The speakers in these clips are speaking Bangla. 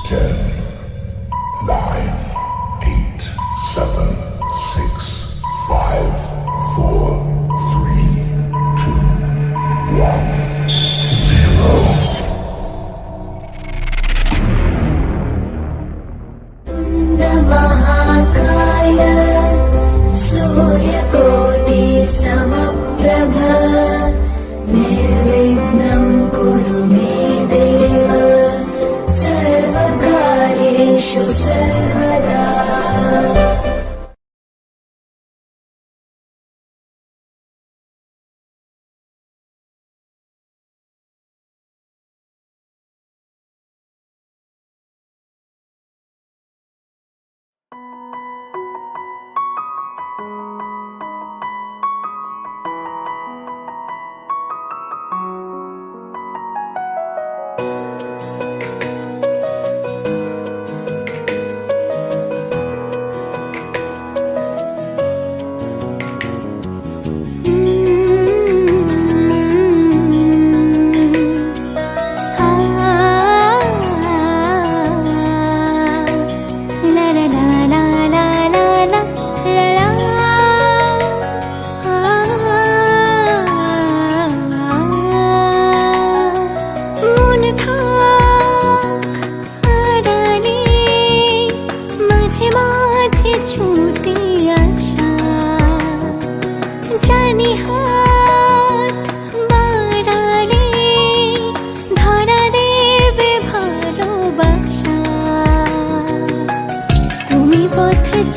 10, 9, 8, 7, 6, 5, 4, 3, 2, 1, 0. महाकाय सूर्यकोटि समप्रभ निर्विघ्नं कुरु मे देव सर्वकार्येषु सर्वदा।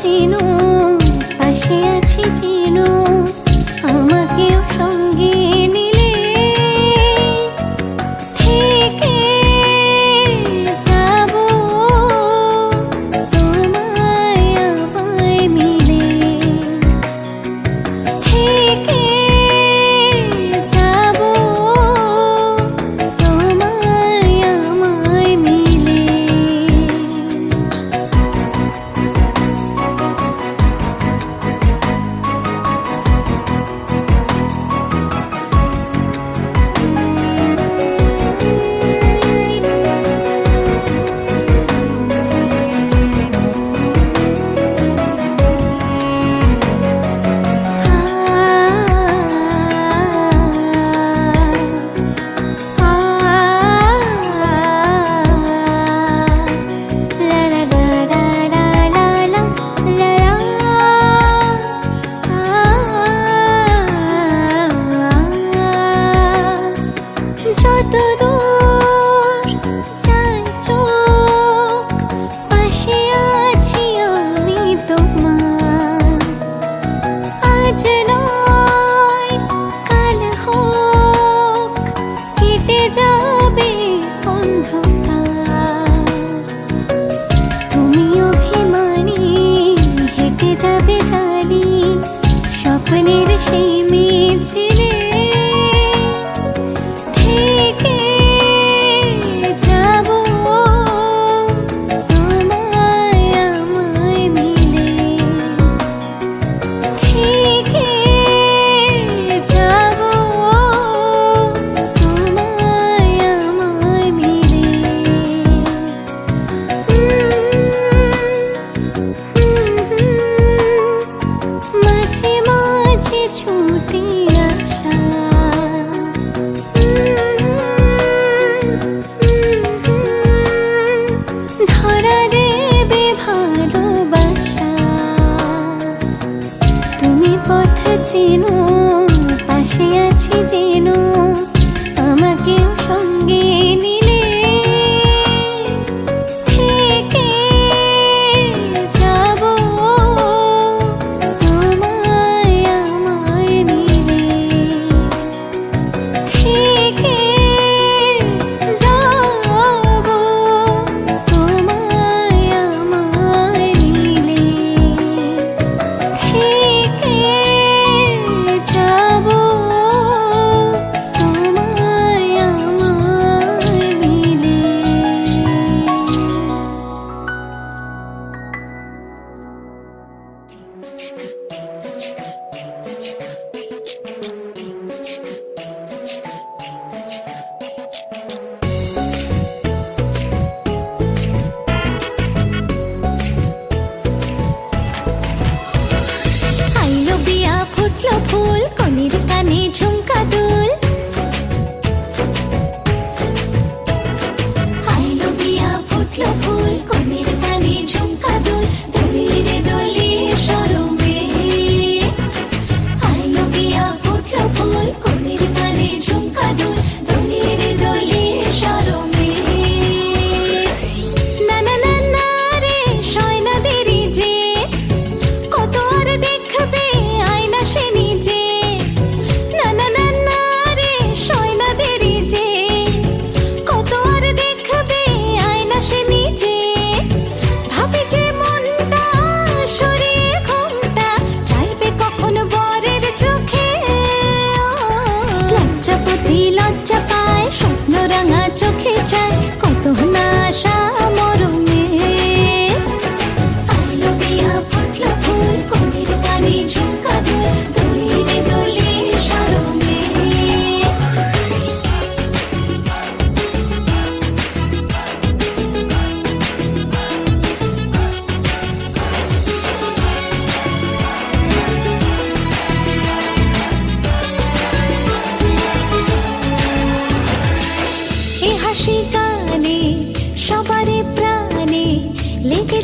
চিনো পাশে আছি চিনো আমাকেও সঙ্গে নিলে থেকে যাব তোমায় আমায় মিলে থেকে যাব তোমায় আমায় মিলে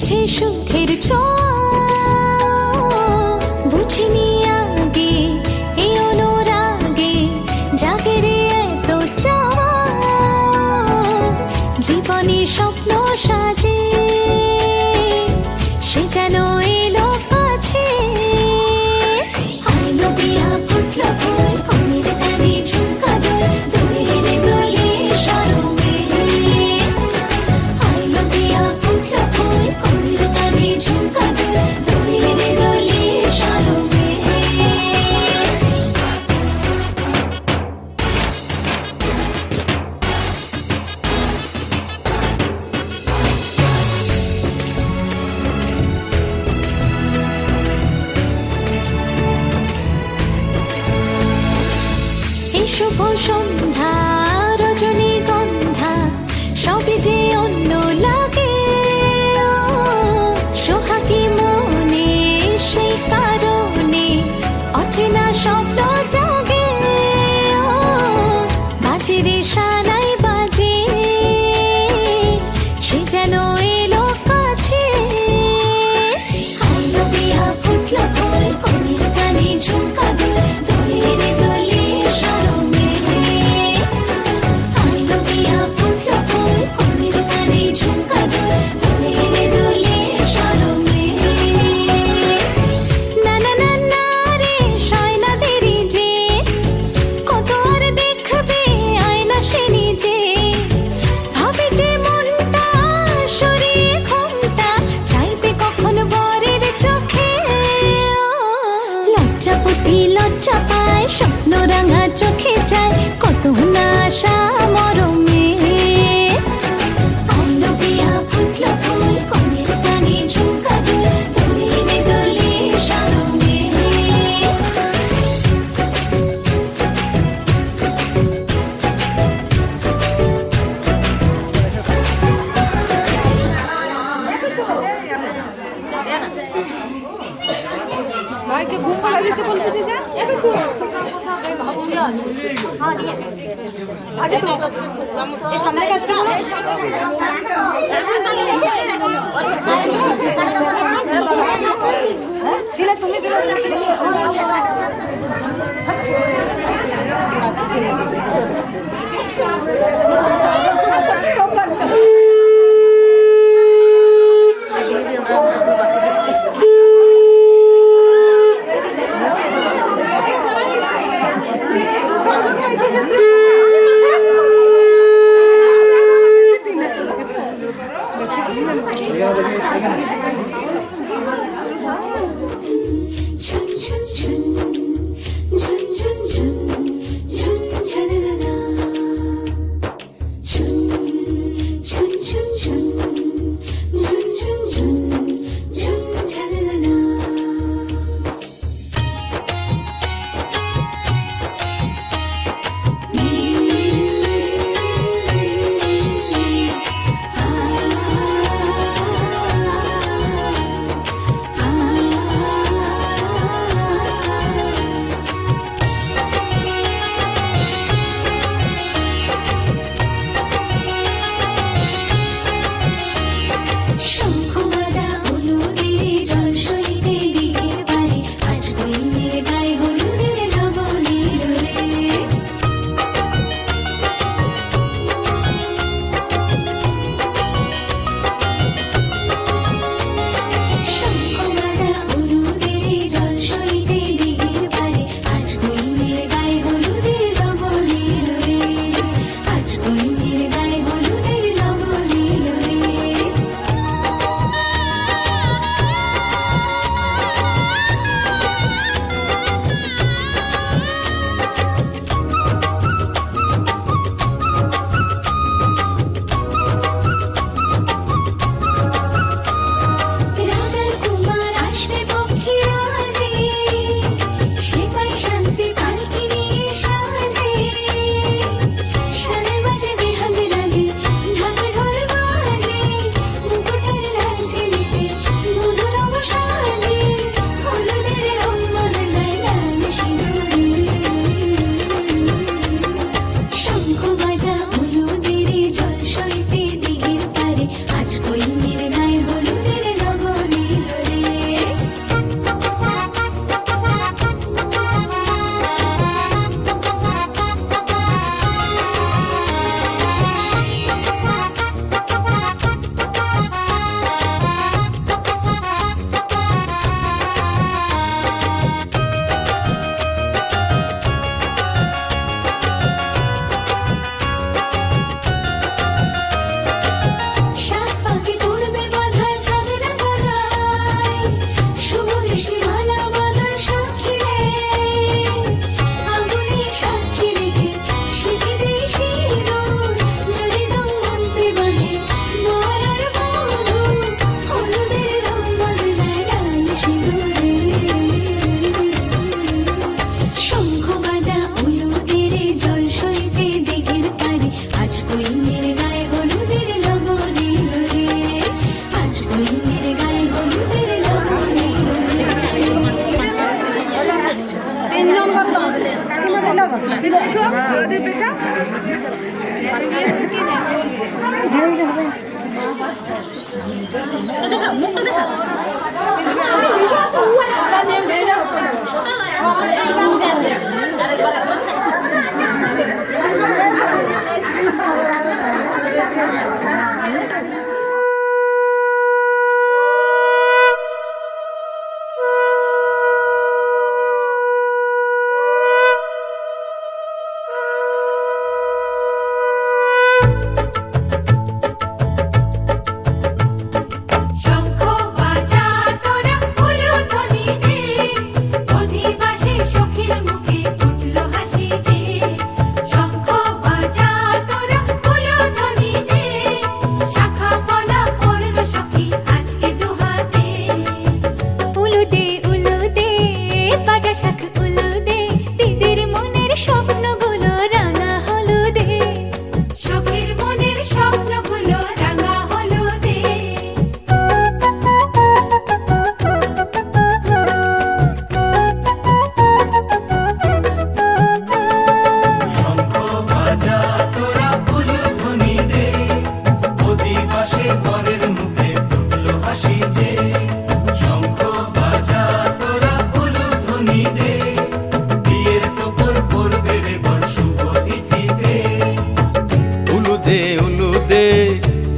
এসেছে সুখের ছোঁয়া, বুঝিনি আগে এই অনুরাগে জাগে রে এত চাওয়া। জীবনে স্বপ্ন সাজে সে যেন এলো কাছে। আইলো বিয়া ফুটলো ফুল কনের কানে ঝুমকা দোল, দোলে রে দোলে সারমে। আইলো বিয়া ফুটলো ফুল কনের কানে ঝুমকা দোল, দোলে রে দোলে সারমে। এই শুভ সন্ধ্যা রজনীগন্ধা সবই যে অন্য লাগে। সোহাগী মনে সেই কারণে অচেনা স্বপ্ন জাগে। বাজে রে সানাই বাজে সে যেন এলো কাছে। আইলো বিয়া ফুটলো ফুল কনের কানে ঝুমকা দোল, দোলে রে দোলে সারমে। আইলো বিয়া ফুটলো ফুল কনের কানে ঝুমকা দোল, দোলে রে দোলে সারমে। না না না না রে সয় না দেরি যে, কত আর দেখবে আয়না সে নিজে। ভাবে যে মনটা সরিয়ে ঘোমটা চাইবে কখন বরের চোখে। লজ্জাপতি লজ্জা পায় স্বপ্ন রাঙা চোখে যায় কত না আশা মরমে। আইলো বিয়া ফুটলো ফুল কনের কানে ঝুমকা দোল, দোলে রে দোলে সারমে। ভাইকে ঘুম পাড়াইছে বলতেছি যে একটু আগে তো এই সামনে কাজটা দিলে তুমি দিলে ঝুন ঝুন ঝুন ঝুন ঝুন ঝুন ঝুন ঝনননা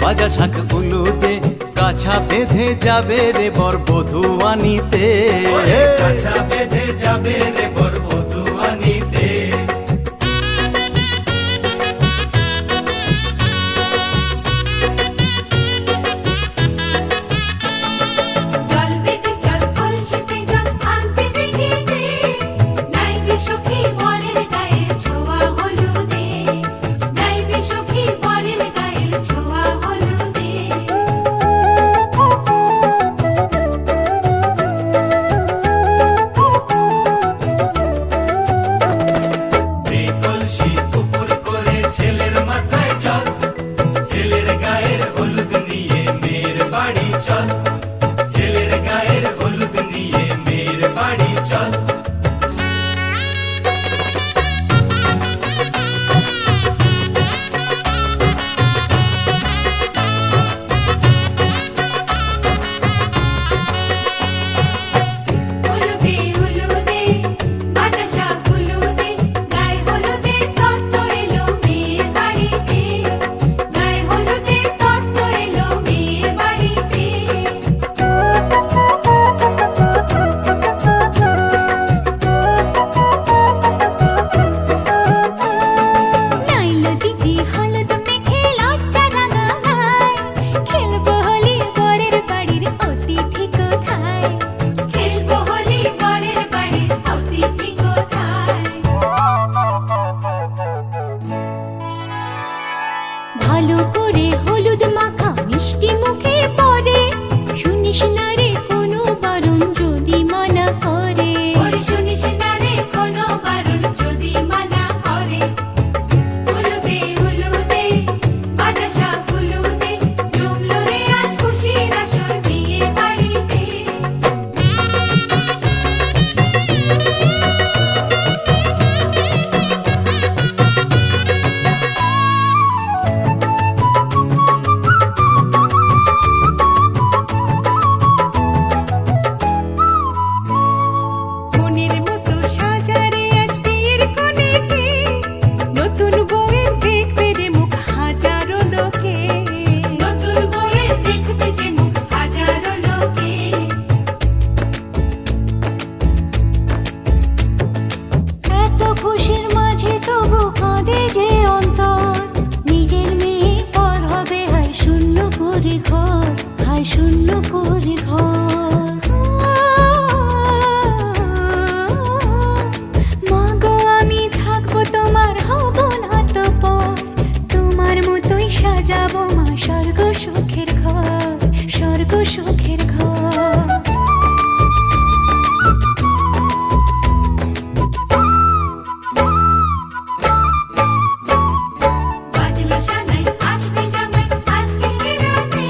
বাজা শাঁখ উলুদে কাছা বেঁধে যাবে রে বর বধূ আনিতে, কাছা বেঁধে যাবে রে বর বধূ আনিতে। জল বেঁধে চল কলসিতে জল আনতে দেখি যে, যাইবি সখী বরের গায়ের ছোঁয়া হলুদে, যাইবি সখী বরের গায়ের ছোঁয়া হলুদে। সেই কলসি উপর করে ছেলের মাথায় জল, ছেলের গায়ের হলুদ নিয়ে মেয়ের বাড়ি চল, ছেলের গায়ের হলুদ নিয়ে মেয়ের বাড়ি চল। হলুদে হলুদে বাজা শাঁখ হলুদে, গায়ে হলুদে তত্ত্ব এলো মেয়ের বাড়িতে, গায়ে হলুদে তত্ত্ব এলো মেয়ের বাড়িতে। নাইলো দিদি হলুদ মেখে লজ্জা রাঙায়, খেলবো হোলি বরের বাড়ির অতিথি কোথায়, খেলবো হোলি বরের বাড়ির অতিথি কোথায়। ভালো করে হলুদ মাখা মিষ্টি মুখে পড়ে, শুনিস না রে কোনো বারণ যদি মানা করে, শুনিস না রে কোনো বারণ যদি মানা করে। হলুদে হলুদে বাজা শাঁখ হলুদে, জমলো রে আজ খুশির আসর বিয়ে বাড়িতে। মনের মতো সাজারে আজ বিয়ের কনেকে, নতুন বউয়ের দেখবে রে মুখ হাজারো লোকে, নতুন বউয়ের দেখবে যে মুখ হাজারো লোকে। এত খুশির মাঝে তবু কাঁদে যে অন্তর, নিজের মেয়ে পর হবে হায় শূন্য করে ঘর, হায় শূন্য করে ঘর। মা গো আমি থাকবো তোমার হব না তো পর, তোমার মতোই সাজাবো মা স্বর্গ সুখের ঘর, স্বর্গ সুখের ঘর। বাজলো সানাই আসবে জামাই আজকে রাতে,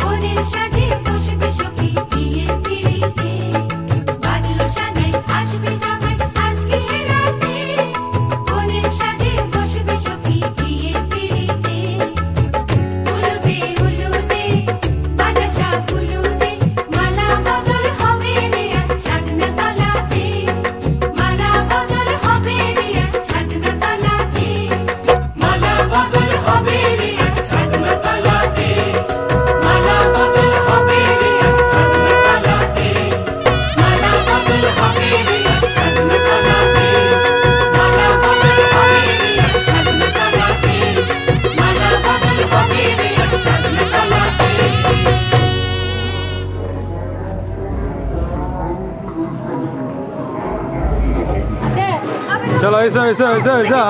বরের সাজে বসবে সখী বিয়ের পিড়িতে। বাজলো সানাই আসবে জামাই আজকে রাতে, বরের সাজে বসবে সখী বিয়ের পিড়িতে। হলুদে হলুদে বাজা শাঁখ হলুদে, মালা বদল হবে রে আজ ছাদনা তলাতে, মালা বদল হবে রে আজ ছাদনা তলাতে। মালা বদল হবে রে আজ ছাদনা তলাতে, মালা বদল হবে রে আজ ছাদনা তলাতে, মালা বদল হবে রে আজ ছাদনা তলাতে, মালা বদল হবে রে আজ ছাদনা তলাতে, মালা বদল হবে রে আজ ছাদনা তলাতে। চলো এসো এসো এসো এসো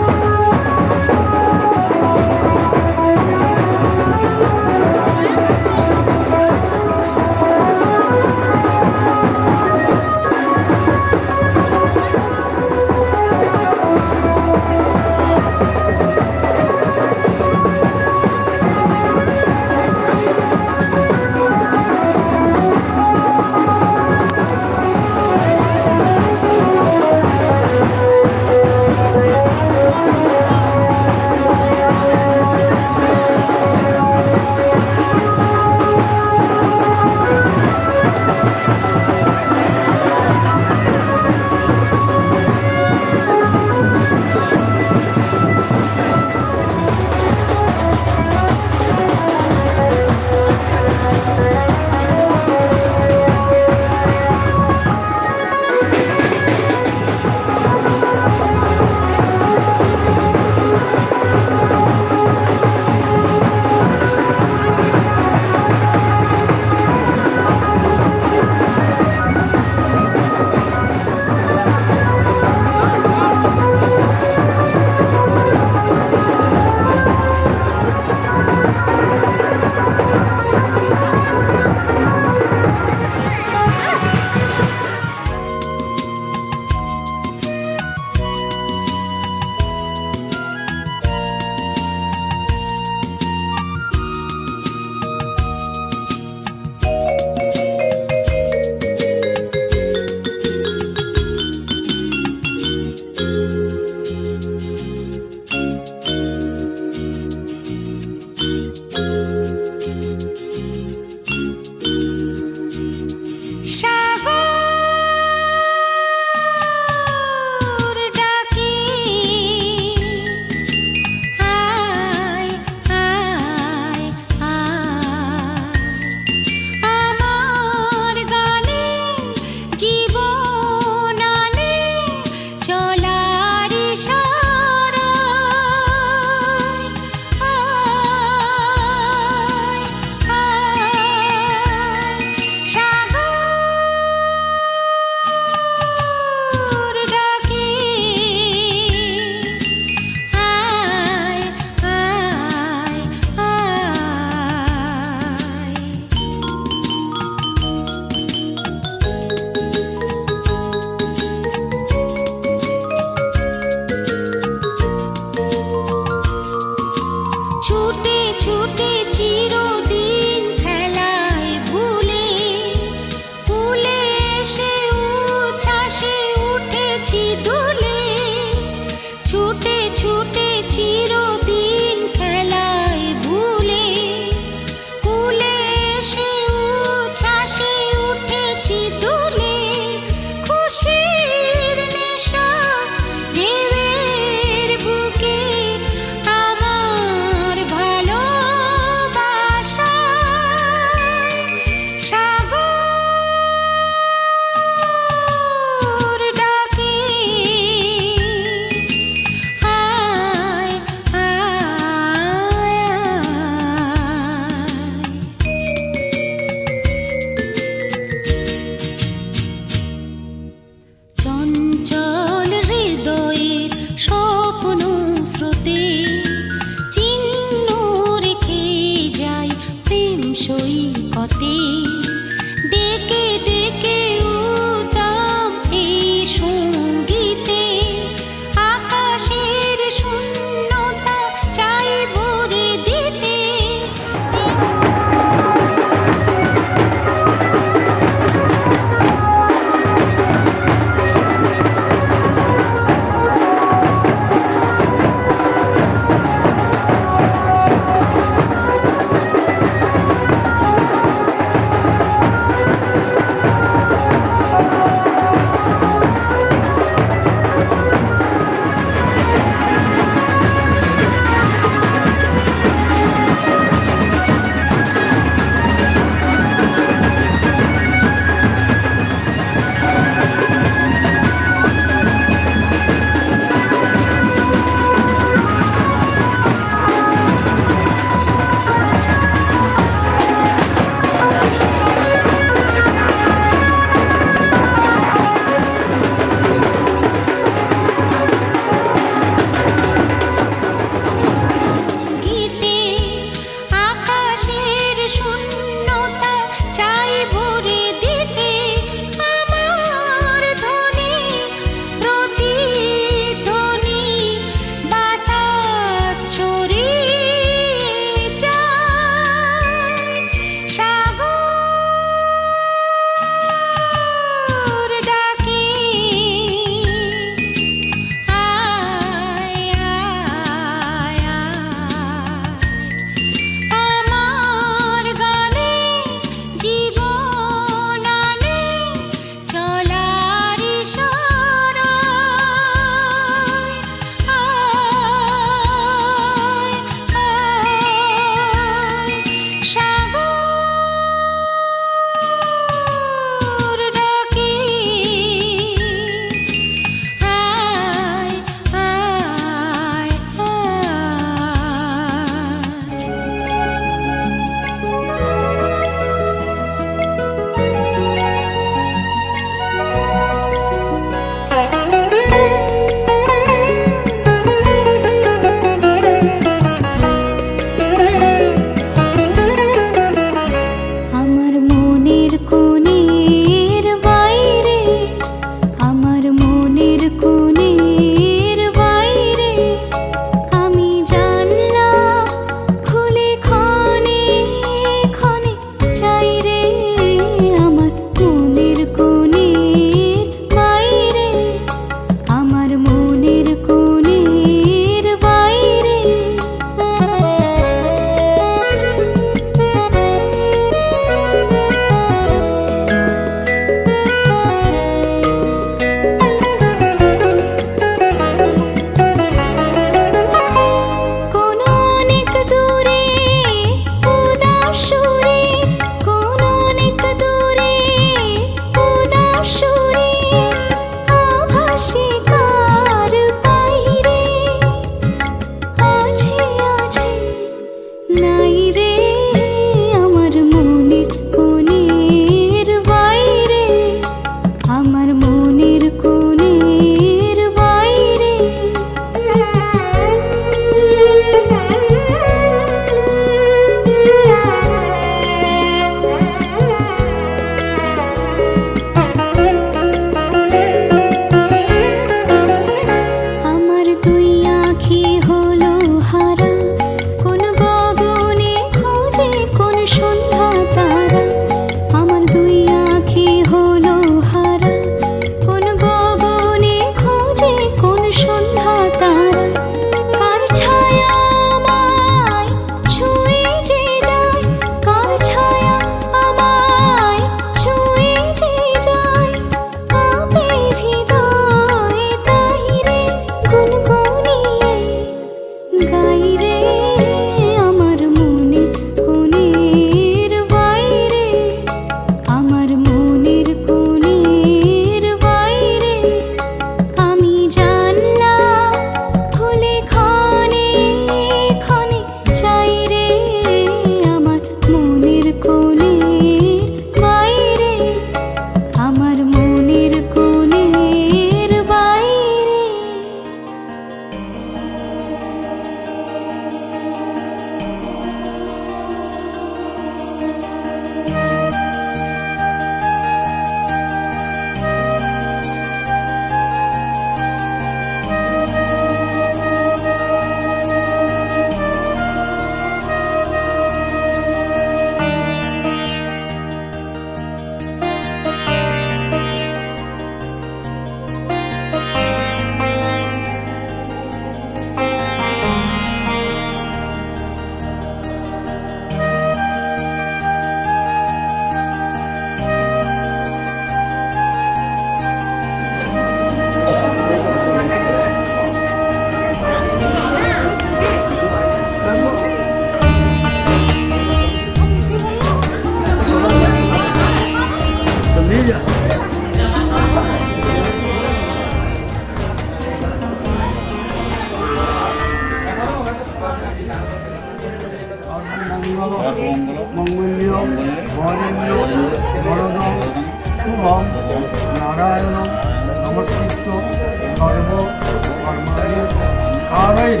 হয়ে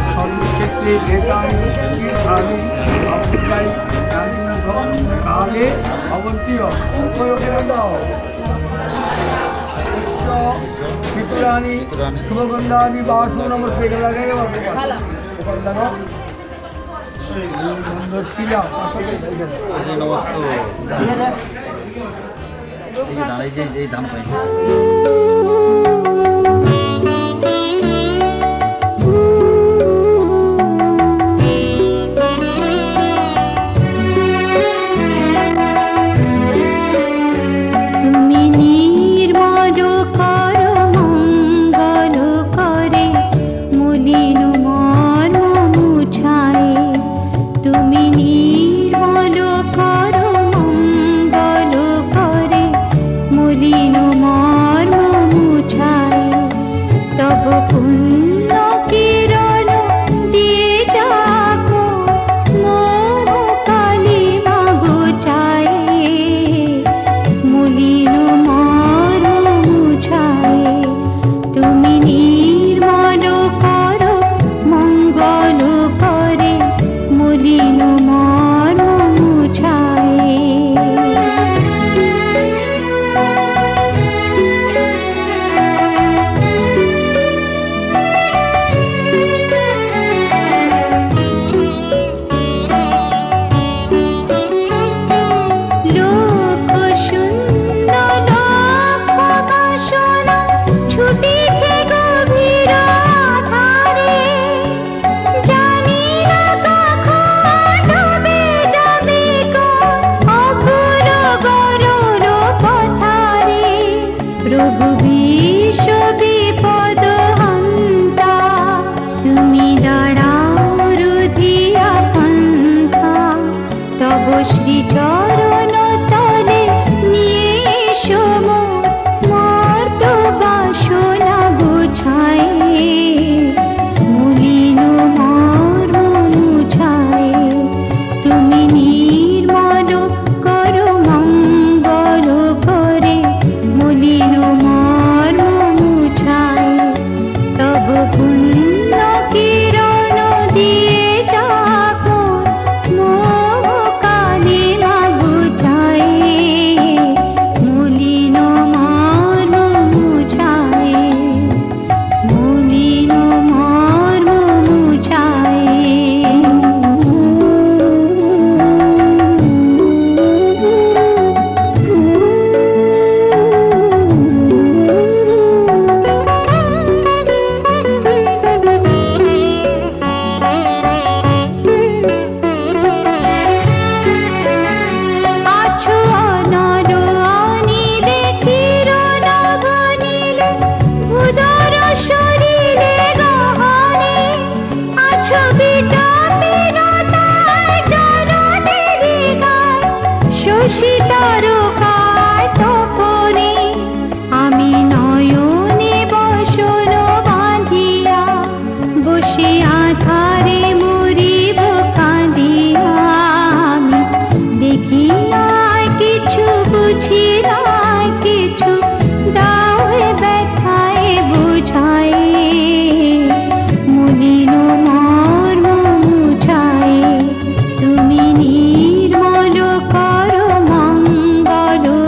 সর্বক্ষেত্রে কালে অবন্তীয় দাও পিতরানি শুভগন্ধানি বাসু নমস্তে লাগাই শিলা এই দাম পাই তুমি নির্মল করো মঙ্গল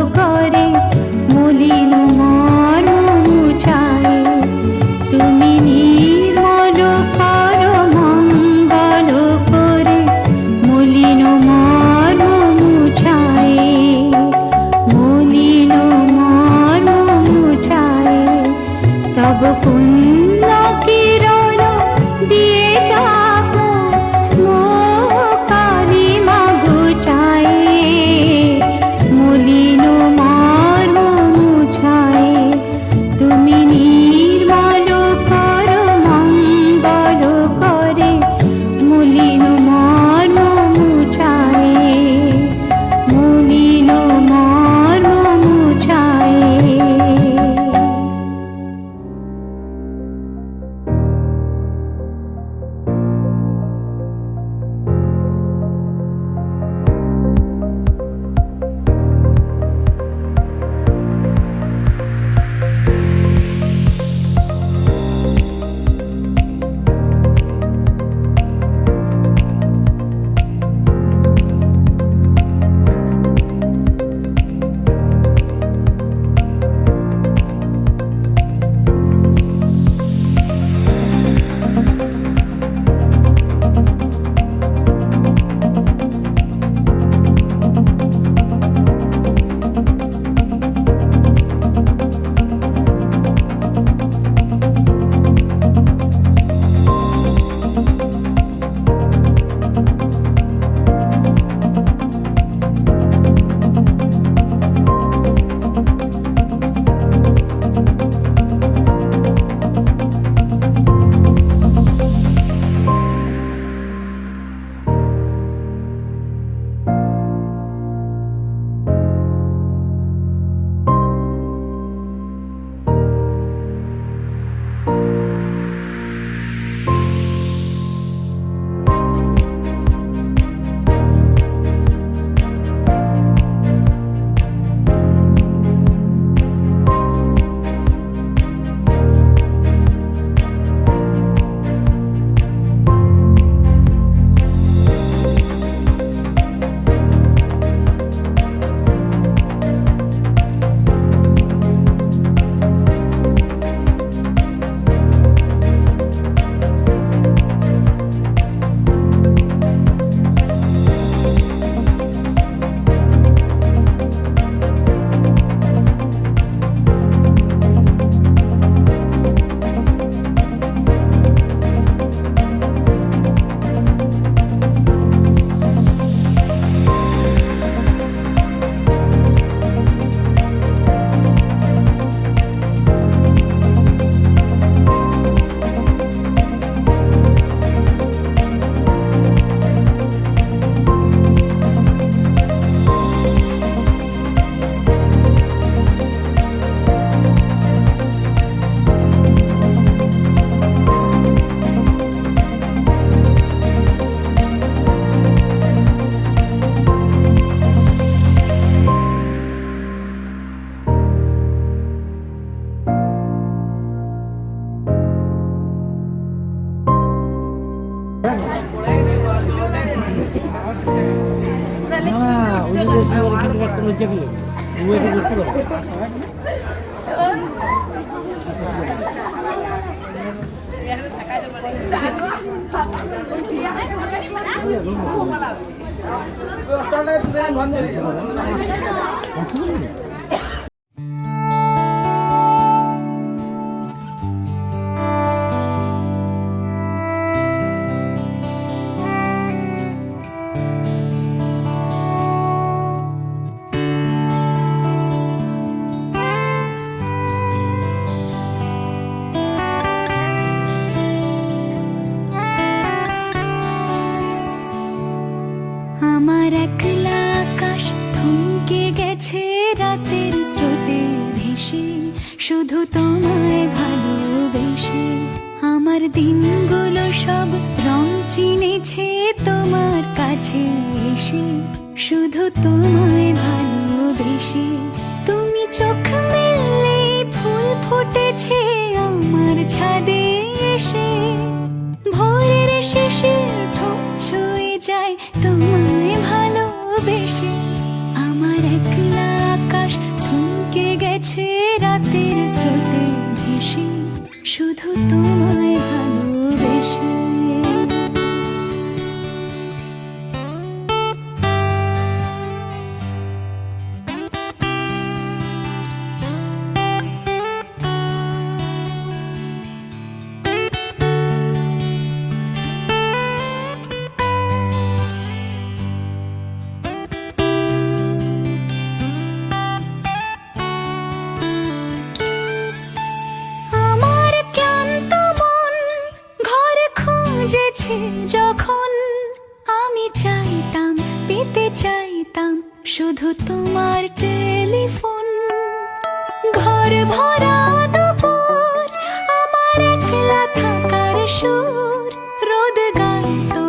আমার একলা আকাশ থমকে গেছে রাতের স্রোতে ভেসে, শুধু তোমায় ভালোবেসে। আমার দিনগুলো সব রং চিনেছে তোমার কাছে এসে, শুধু তোমায় ভালোবেসে। তুমি চোখ মেললে ফুল ফুটেছে আমার ছাদে এসে, ভোরের শিশির ঠোঁট ছুঁয়ে যায় তোমায় ভালোবেসে। আমার একলা আকাশ থমকে গেছে রাতের স্রোতে ভেসে, শুধু তোমায় ভালোবেসে। আমার ক্লান্ত মন ঘর খুঁজেছে যখন, আমি চাইতাম পেতে চাইতাম শুধু তোমার টেলিফোন। ঘর ভরা দুপুর আমার একলা থাকার সুর, রোদ গাইতো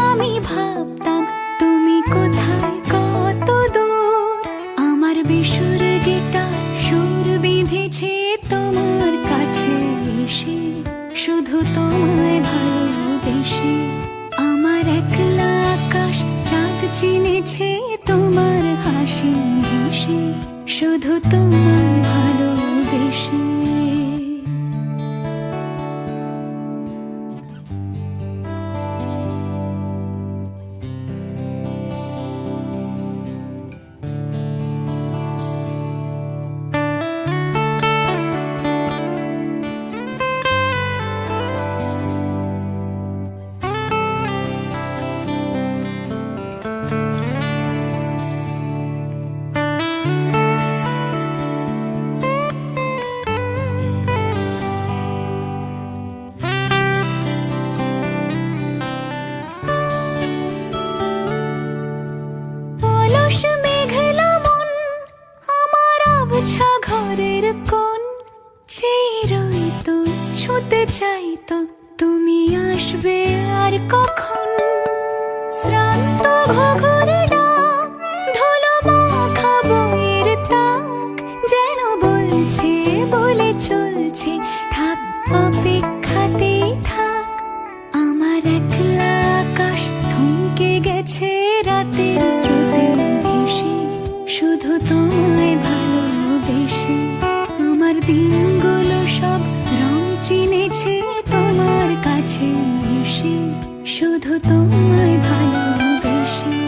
আমি ভাবতাম তুমি কোথায় কত দূর। আমার বেসুর গিটার সুর বিঁধেছে তোমার কাছে এসে, শুধু তোমায় ভালোবেসে। আমার একলা আকাশ চাঁদ চিনেছে তোমার হাসি হেসে, শুধু তোমায় ভালোবেসে। অলস মেঘলা মন আমার আবছা ঘরের কোণ, চেয়ে রইতো ছুঁতে চাইতো তুমি আসবে আর কখন। শ্রান্ত ঘুঘুর ডাক ধুলো মাখা বইয়ের তাক, যেন বলছে বলে চলছে থাক অপেক্ষাতেই থাক। আমার একলা আকাশ থমকে গেছে রাতের স্রোতে ভেসে, শুধু তোমায় ভালোবেসে। আমার দিনগুলো সব রং চিনেছে তোমার কাছে এসে, শুধু তোমায় ভালোবেসে।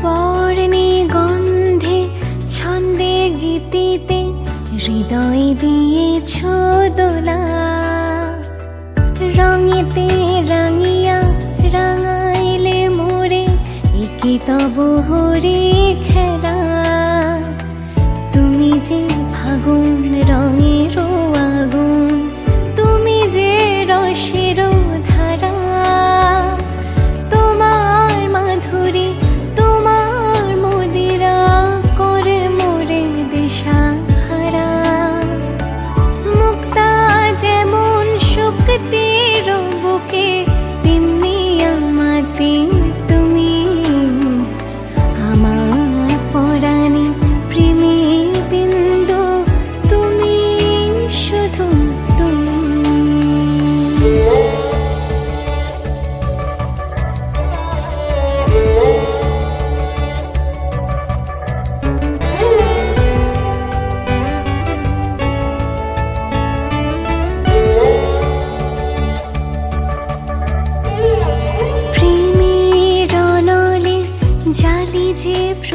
বর্ণে গন্ধে ছন্দে গীতিতে হৃদয় দিয়েছ দোলা, রঙেতে রাঙিয়া রাঙাইলে মোরে একি তব হরে খেলা। তুমি যে ফাগুন রঙের আগুন, তুমি যে রসের ধারা, তোমার মাধুরী তোমার মদিরা করে মোরে দিশাহারা। মুক্তা যেমন শক্তির বুকে, তেমনি আমাতে তুমি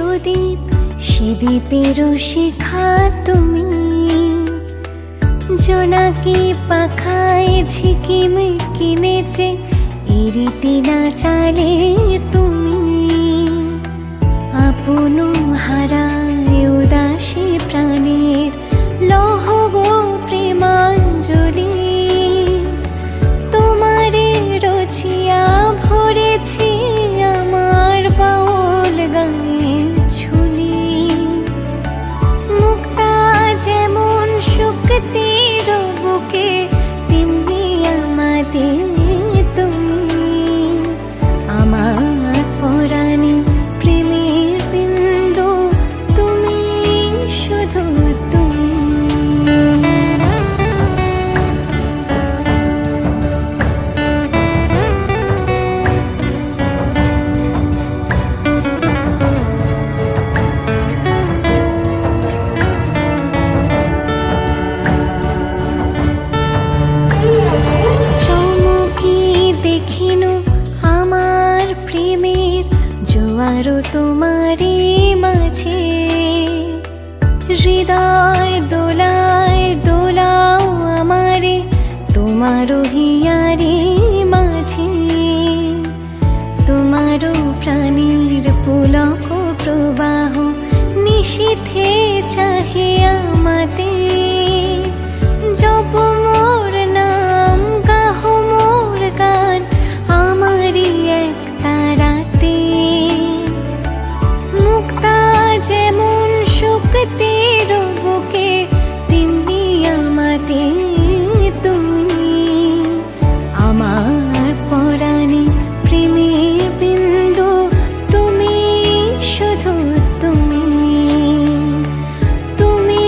প্রদীপ সে দ্বীপের শিখা তুমি, জোনাকি পাখায় ঝিকিমিকি নেচে এই রীতি না চালে তুমি, আপন হারায় উদাসী প্রাণের লহ গো প্রেমাঞ্জলি, তোমারে রচিয়া ভরেছি আমার বাউল গানের ঝুলি, মুক্তা যেমন শুকতির বুকে তেমনি আমাদের তুমি, আমার পরাণে প্রেমের বিন্দু তুমি, শুধু তুমি। চমকি দেখিনু আমার প্রেমের জোয়ারও তোমারই মাঝে, হৃদয় দোলায় দোলাও আমারে তোমারও হিয়ারে মাঝে, তোমারও প্রাণীর পুলক প্রবাহ নিশীথে চাহে আমাতে, জপ মোর নাম গাহ মোর গান আমারই এক তারাতে, মুক্তা যেমন শুকতির বুকে তেমনি আমাতে তুমি, আমার পরাণে প্রেমের বিন্দু তুমি, শুধু তুমি, তুমি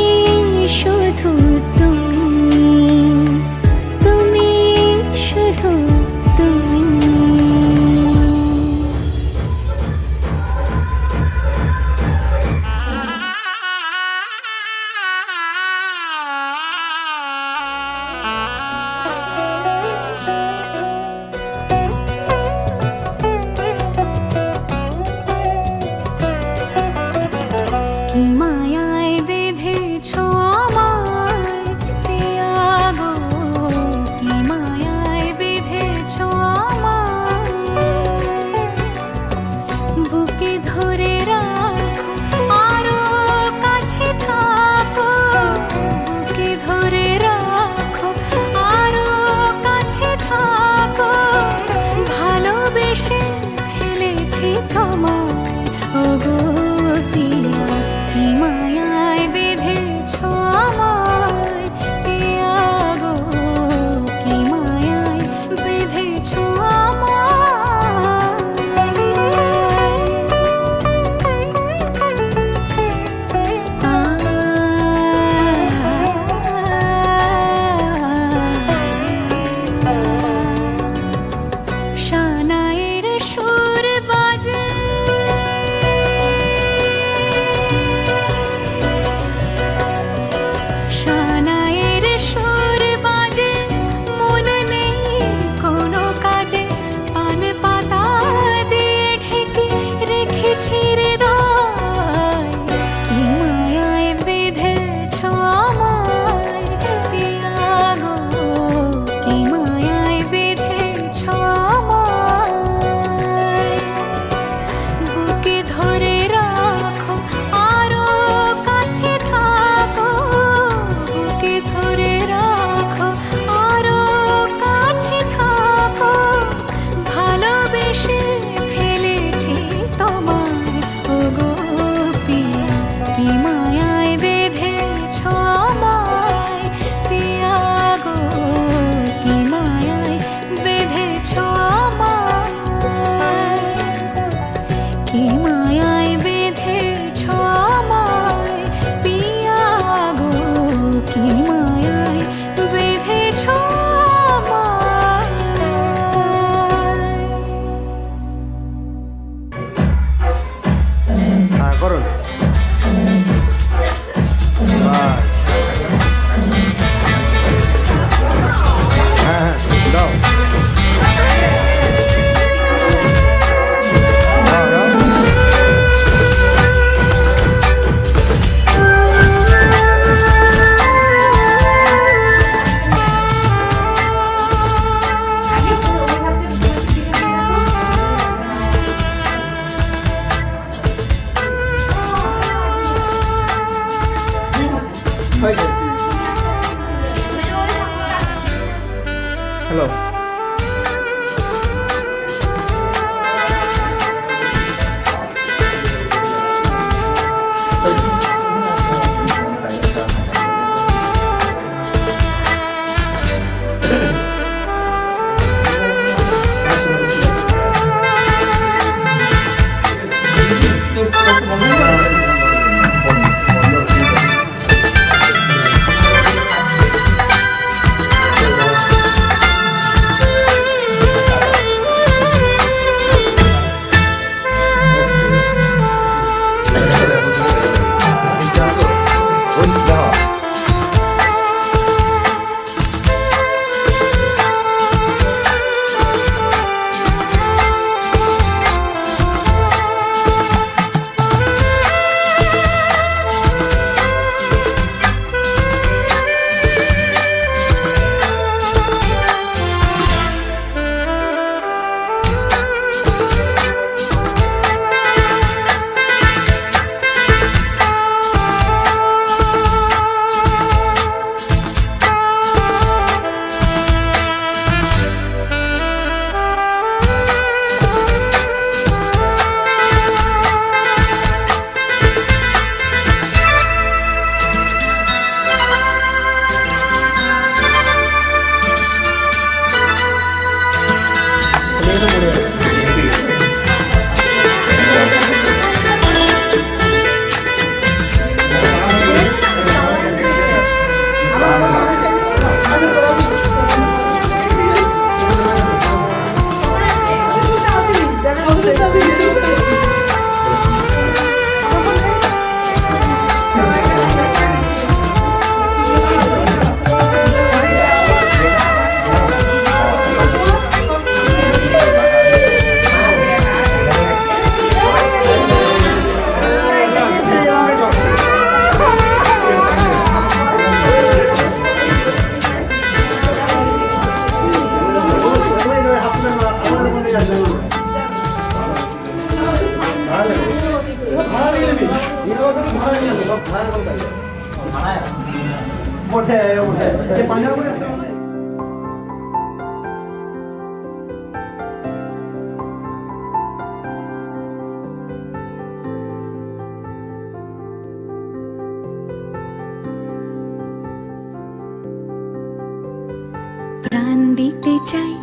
প্রাণ দিতে চাই,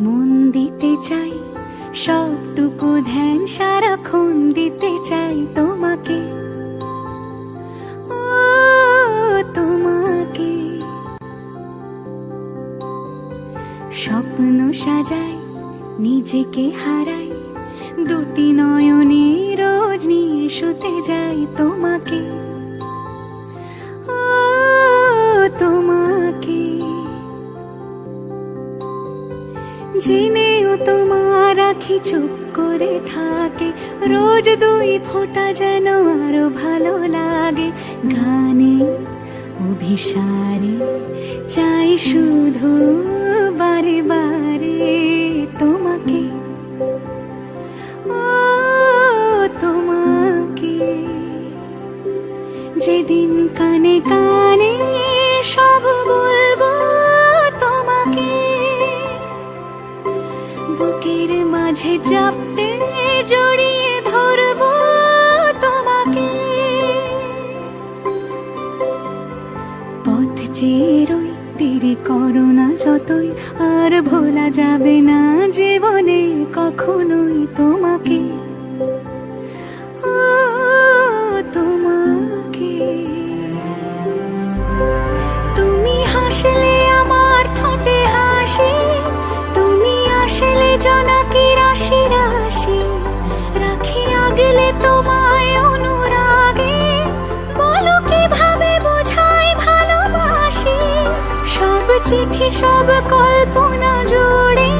মন দিতে চাই, সবটুকু ধ্যান সারাক্ষণ দিতে চাই তোমাকে, ও তোমাকে। স্বপ্ন সাজাই, নিজেকে হারাই, দুটি নয়নে রোজ নিয়ে শুতে যাই তোমাকে, ও তোমাকে। জেনেও তোমার আখি চুপ করে থাকে, রোজ দুই ফোঁটা যেন আরো ভালো লাগে। গানে অভিসারে চাই শুধু বারে বারে তোমাকে, ও তোমাকে। যেদিন কানে কানে সব বলবো তোমাকে, বুকের মাঝে চাপতে জড়িয়ে ধরবো তোমাকে। পথ চেয়ে রই, দেরি করো না যতই, আর ভোলা যাবে না জীবনে কখনোই তোমাকে, ও তোমাকে। তুমি হাসলে আমার ঠোঁটে হাসি, তুমি আসলে জোনাকি রাশি রাশি, রাখি আগলে তোমায় অনুরাগে, বলো কিভাবে বোঝাই ভালোবাসি। সব চিঠি সব কল্পনা জুড়ে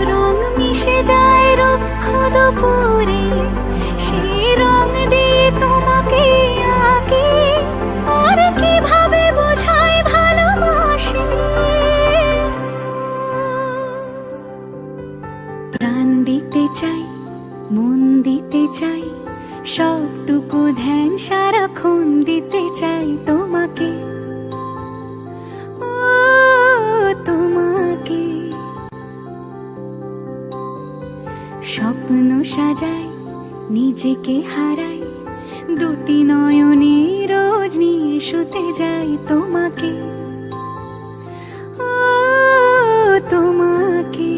রং মিশে যায় রুক্ষ দুপুরে, সেই রং দিয়ে তোমাকে আঁকি, আর কিভাবে বোঝাই ভালোবাসি। প্রাণ দিতে চাই, মন দিতে চাই, সবটুকু ধ্যান সারাক্ষণ দিতে চাই তোমাকে, ও তোমাকে। স্বপ্ন সাজাই, নিজেকে হারাই, দুটি নয়নে রোজ নিয়ে শুতে যাই তোমাকে, ও তোমাকে।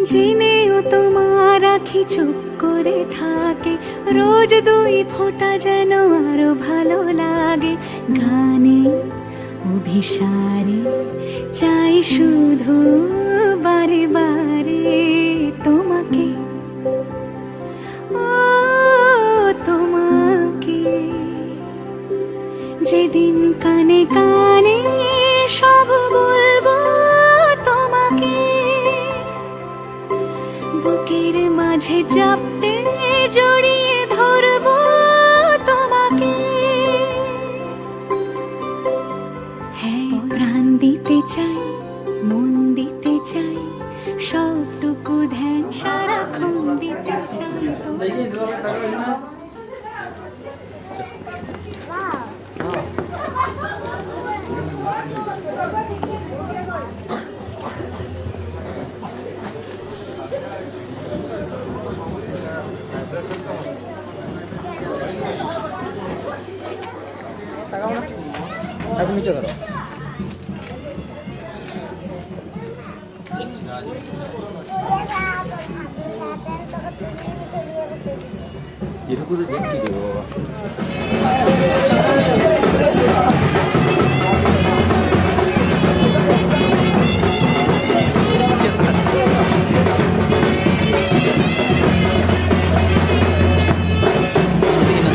জেনেও তোমার আখি চুপ করে থাকে, রোজ দুই ফোঁটা যেন আরো ভালো লাগে। গানে অভিসারে চাই শুধু বারে বারে তোমাকে, ও তোমাকে। যেদিন কানে কানে সব বলবো তোমাকে, বুকের মাঝে চাপতে জড়িয়ে ধরবো তোমাকে। হ্যাঁ, প্রাণ দিতে চাই, মন দিতে চাই, সবটুকু ধ্যান সারাক্ষণ দিতে চাই তোমাকে। এখন নিচে ধরো। এটুকু তো দেখছি কি বাবা।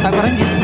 Tak keren gitu.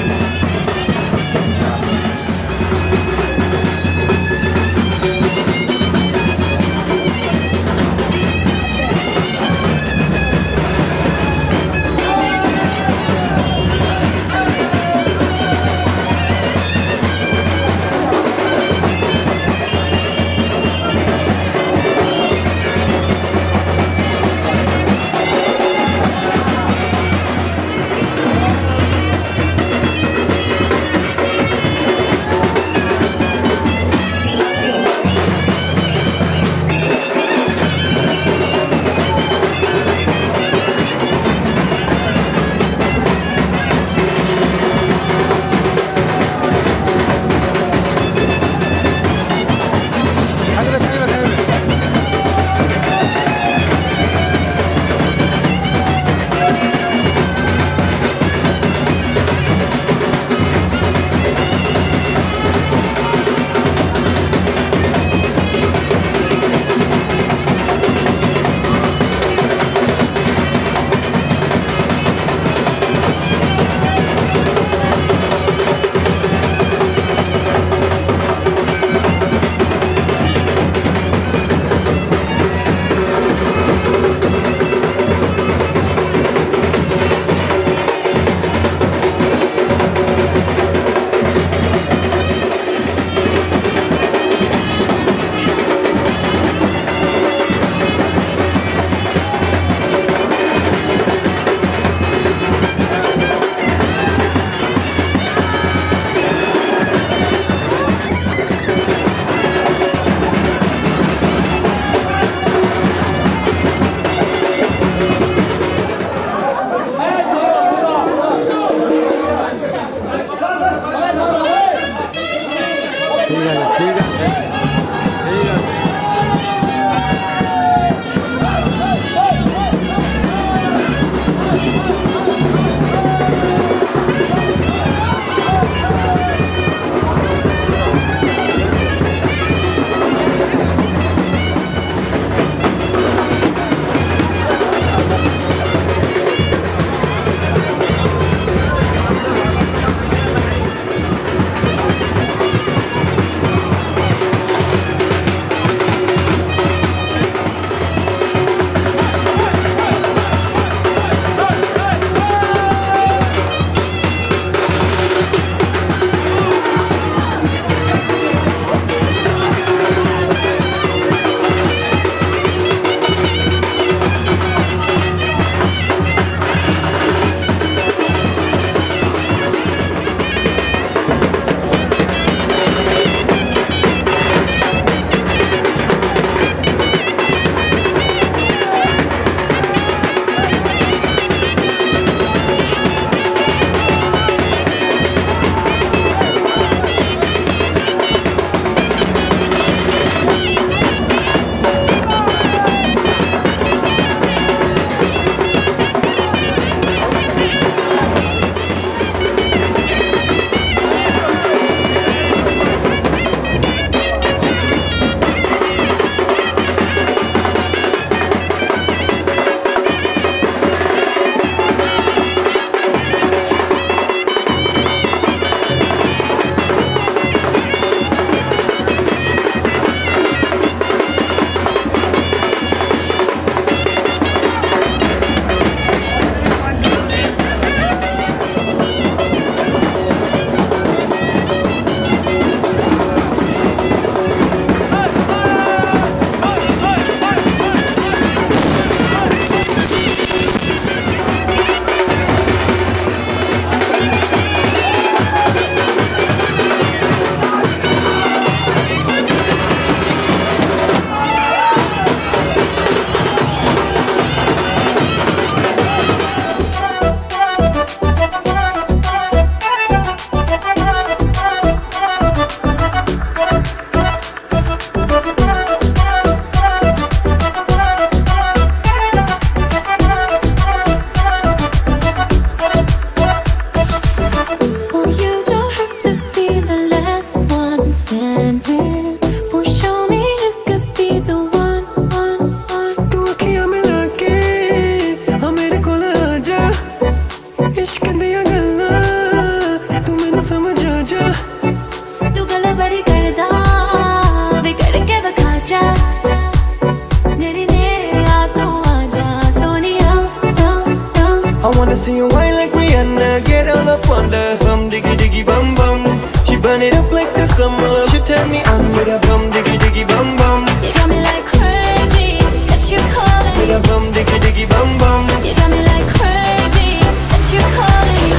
I wanna see you whine like Rihanna, get all up on the hum, diggy diggy bum bum. She burn it up like the summer. She turn me on with a bum, diggy diggy bum bum. You got me like crazy that you calling With me. a bum, diggy diggy bum bum. You got me like crazy that you calling me.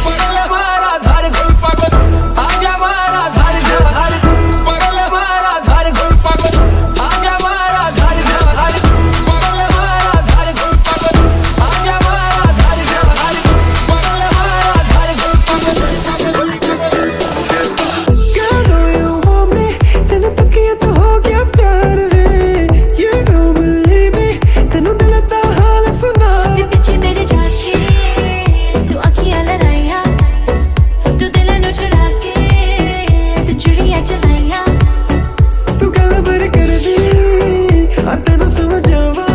पगल हमारा धार गुल पागल, आजा हमारा धार जवाहर. पगल हमारा धार गुल पागल, आजा हमारा धार जवाहर. पगल हमारा धार गुल पागल, आजा हमारा धार जवाहर. पगल हमारा धार गुल पागल. Girl, know you want me, तेनू तकिया तो हो गया प्यार वे. You don't believe me, तेनू दिल दा हाल सुना. वे पिछे मेरे जाके तू अखियां लड़ाइयां, तू दिल नू चुरा के तू चुड़ियां चलाइयां. तू गल भर कर दी, आ तेनू समझावा.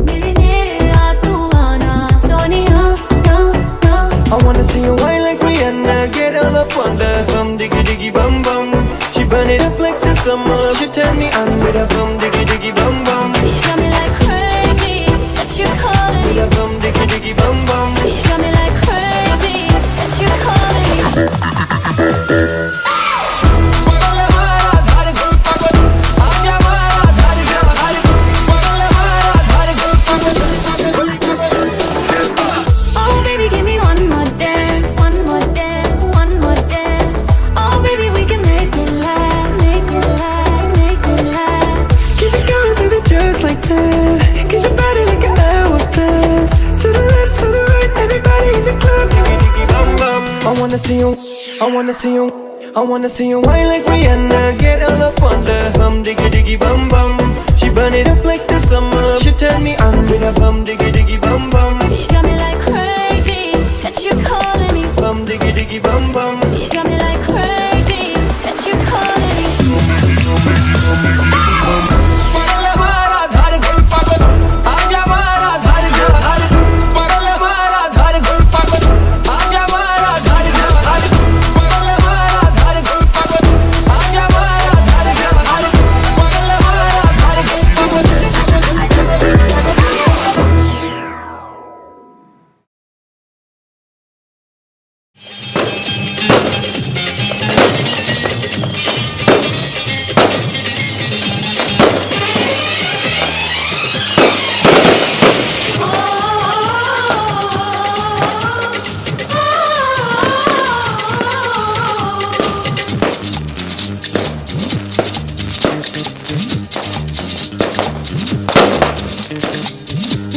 मेरे नेड़े आ तू आना सोनिया ना ना. I wanna see you whine like Rihanna, get all up on the hum, diggy diggy bum bum. She burn it up like the summer. She turn me on with a bum, diggy diggy bum bum. You got me like crazy that you calling With me. a bum, diggy diggy bum bum. You got me like crazy that you calling me. पगल हमारा धार गुल पागल, आजा हमारा धार जवाहर. पगल हमारा धार गुल पागल. Oh baby, give me one more dance, one more dance, one more dance. Oh baby, we can make it last, make it last, make it last. Keep it going, baby, just like that. Get your body like an hourglass. To the left, to the right, everybody in the club. Diggy diggy bum bum. I wanna see you, I wanna see you, I wanna see you whine like Rihanna, get all up on the hum, diggy diggy bum bum. She burn it up like the summer. She turn me on with a bum, diggy diggy bum bum. You got me like crazy that you calling me. Bum, diggy diggy bum bum. You got me like crazy that you calling me. पगल हमारा धार गुल पागल, आजा हमारा धार जवाहर. पगल हमारा धार गुल पागल, आजा हमारा धार जवाहर. पगल हमारा धार गुल पागल, आजा हमारा धार जवाहर. पगल हमारा धार गुल पागल.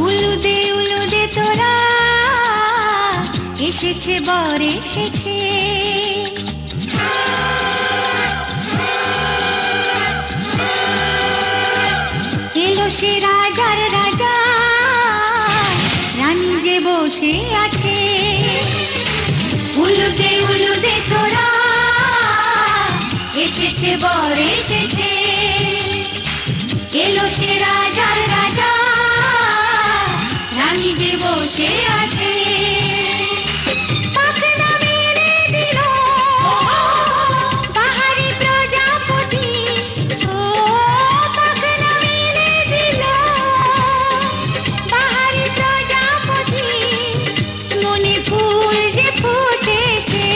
উলুদে তোরা এসেছে বর এসেছে. এলো সে রাজার রাজা, রানী যে বসে আছে. উলুদে তোরা এসেছে বর এসেছে. এলো সে রাজার রাজা, রানী যে বসে আছে. পাখনা মেলে দিল বাহারি প্রজাপতি. ও পাখনা মেলে দিল বাহারি প্রজাপতি. মনে ফুল যে ফুটেছে.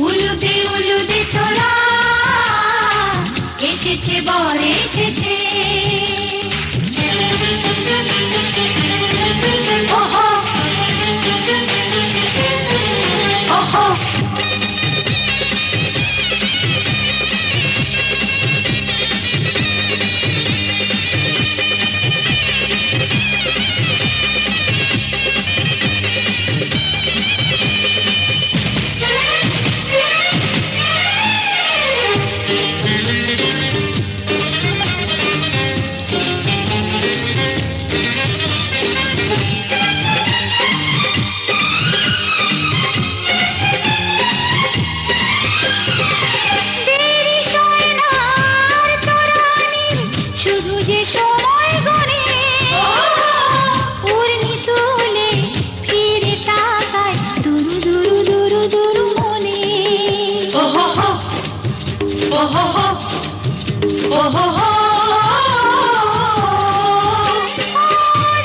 উলুদে তোরা এসেছে বর এসেছে. ওহো ওহো.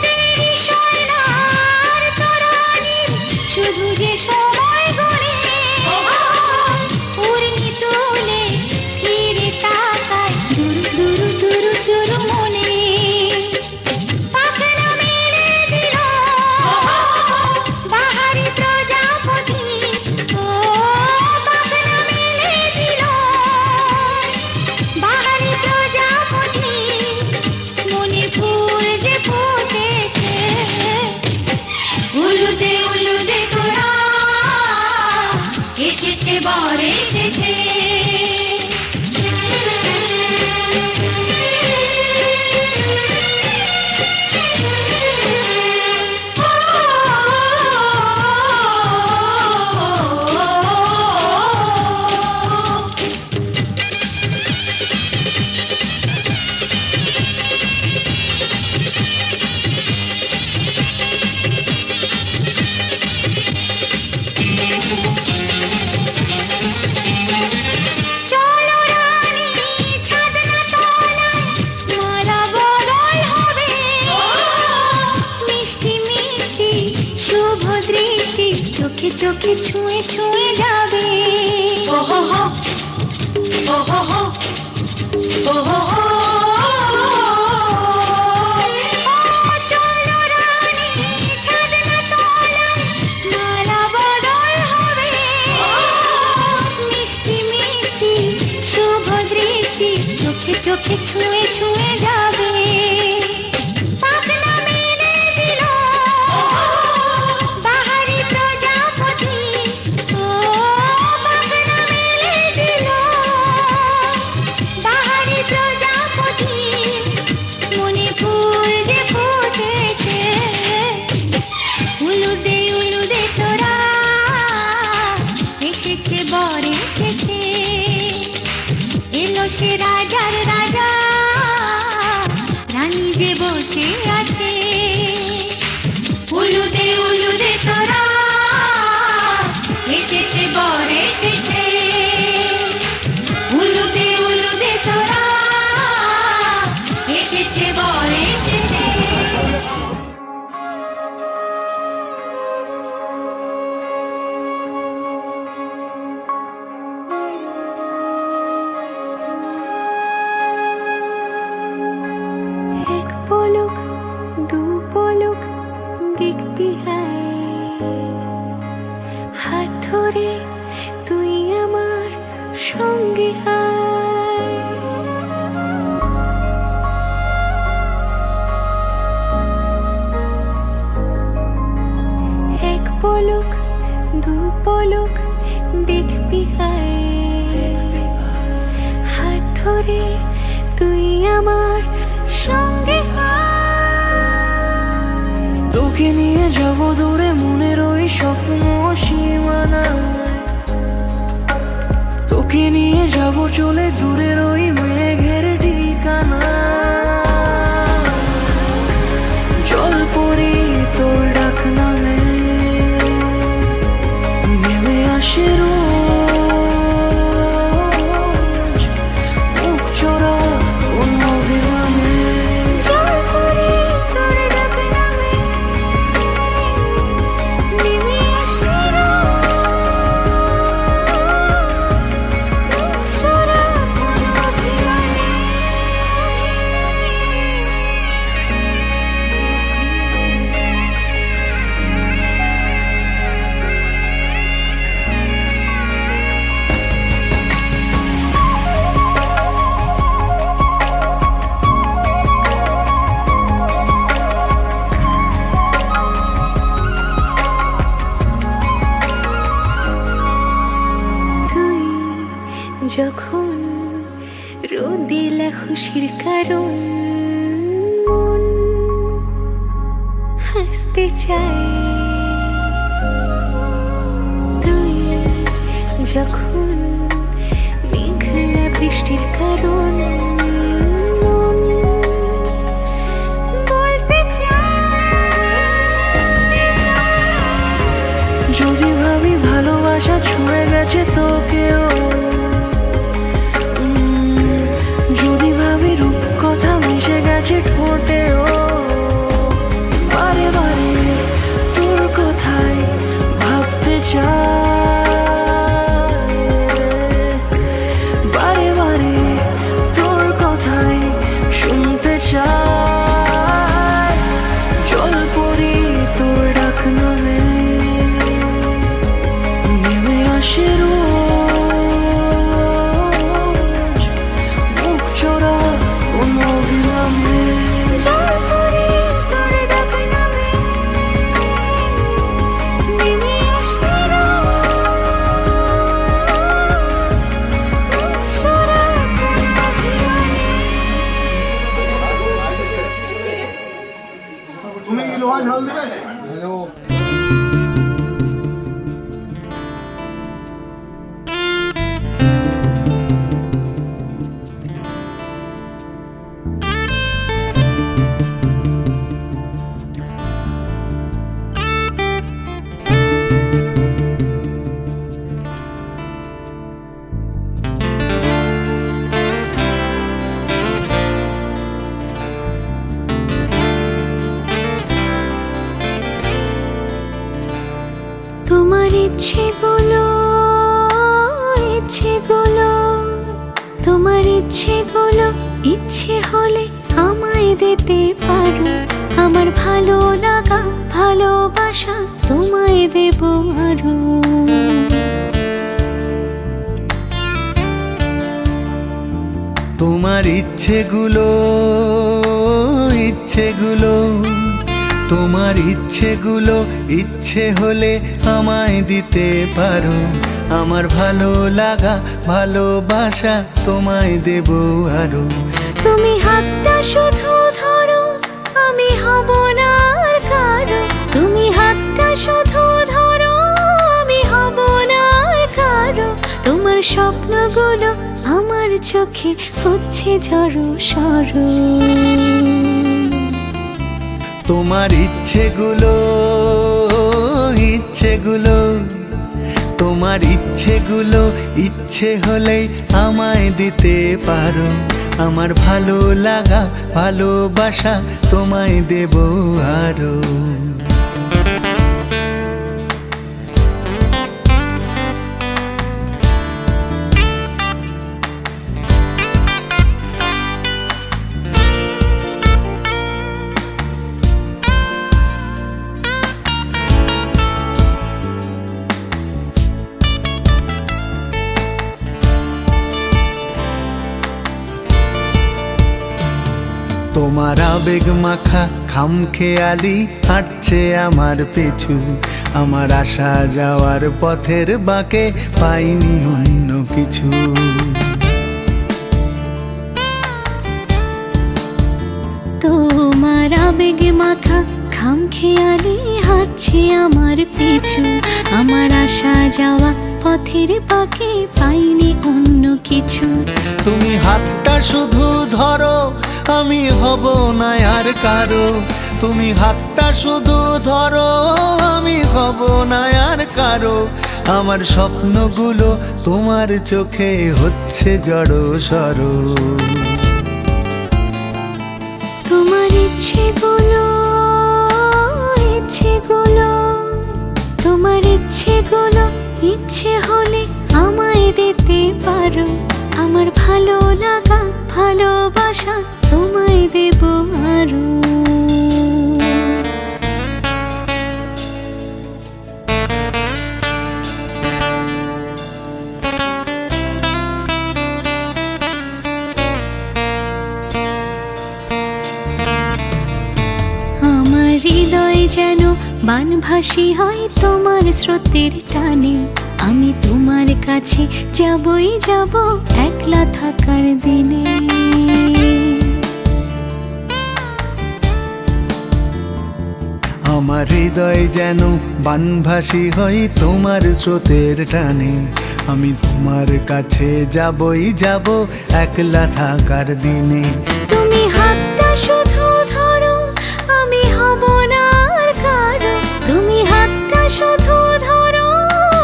দেরি সোনার তরানির শুধু যে সময় গড়ে উড়নি তুলে ফিরে তাকায় দুরু দুরু দুরু দুরু মনে পাখনা মেলে দিল বাহারি প্রজাপতি ও পাখনা মেলে দিল বাহারি প্রজাপতি মনে ফুল যে ফুটেছে উলুদে উলুদে তোরা এসেছে বর এসেছে চলো রানী ছাদনা তলায় মালা বদল হবে মিষ্টি মিষ্টি শুভ দৃষ্টি চোখে চোখে ছুঁয়ে ছুঁয়ে যাবে ওহো হো ওহো হো ওহো হো চলো রানী ছাদনা তলায় মালা বদল হবে মিষ্টি মিষ্টি শুভ দৃষ্টি চোখে চোখে ছুঁয়ে ছুঁয়ে যাবে পাখনা মেলে দিল বাহারি প্রজাপতি ও পাখনা মেলে দিল বাহারি প্রজাপতি মনে ফুল যে ফুটেছে উলুদে উলুদে তোরা এসেছে বর এসেছে এলো সে রাজার রাজা রানী যে বসে আছে উলুদে উলুদে তোরা এসেছে বর এসেছে উলুদে উলুদে তোরা এসেছে বর এসেছে এক পলক দু পলক দেখবি হাত ধরে তুই আমার সঙ্গে আয় এক পলক দু পলক দেখবি হাত ধরে তুই আমার সঙ্গে তোকে নিয়ে যাব দূরে মনের ওই স্বপ্ন সীমানা তোকে নিয়ে যাব চলে দূরের ওই মেঘের ঠিকানা জল পরি তোর ডাক নামে নেমে আসে রোজ মুখ চোরা কোন অভিমানে জল পরি তোর ডাক নামে নেমে আসে রোজ চোরা কোন অভিমানে তুই যখন রোদিলা খুশির কারণ মন হাসতে চায় তুই যখন মেঘলা বৃষ্টির কারণ মন বলতে চায় যদি ভাবি ভালোবাসা ছুঁয়ে গেছে তোকেও যদি তোমার ইচ্ছেগুলো তোমার ইচ্ছেগুলো ইচ্ছে হলে আমায় দিতে পারো। আমার ভালো লাগা ভালোবাসা তোমায় দেব আরো। তোমার ইচ্ছেগুলো তোমার ইচ্ছেগুলো ইচ্ছে হলে আমায় দিতে পারো। আমার ভালো লাগা ভালোবাসা তোমায় দেব আরো। তুমি হাতটা শুধু ধরো, আমি হব না আর কারো। তুমি হাতটা শুধু ধরো, আমি হব না আর কারো। তোমার স্বপ্নগুলো আমার চোখে হচ্ছে জড়ো সরো। তোমার ইচ্ছেগুলো তোমার ইচ্ছেগুলো ইচ্ছে হলেই আমায় দিতে পারো। আমার ভালো লাগা ভালোবাসা তোমায় দেব আরো। তোমার আবেগ মাখা খামখেয়ালি হাঁটছে আমার পিছু। আমার আসা যাওয়ার পথের বাঁকে পাইনি অন্য কিছু। তোমার আবেগ মাখা খামখেয়ালি হাঁটছে আমার পিছু। আমার আসা যাওয়া পথের বাঁকে পাইনি অন্য কিছু। তুমি হাতটা শুধু ধরো, আমি হব না আর কারো। তুমি হাতটা শুধু ধরো, আমি হব না আর কারো। আমার স্বপ্নগুলো তোমার চোখে হচ্ছে জড়ো সরো। তোমার ইচ্ছেগুলো তোমার ইচ্ছেগুলো ইচ্ছে হলে আমায় দিতে পারো। আমার ভালো লাগা ভালোবাসা তোমায় দেব আরো। আমার হৃদয় যেন বানভাসী হয় তোমার স্রোতের টানে। আমি তোমার কাছে যাবই যাব একলা থাকার দিনে। আমার হৃদয় যেন বানভাসী হয় তোমার স্রোতের টানে। আমি তোমার কাছে যাবই যাব একলা থাকার দিনে। তুমি হাতটা শুধু ধরো, আমি হব না আর কারো। তুমি হাতটা শুধু ধরো,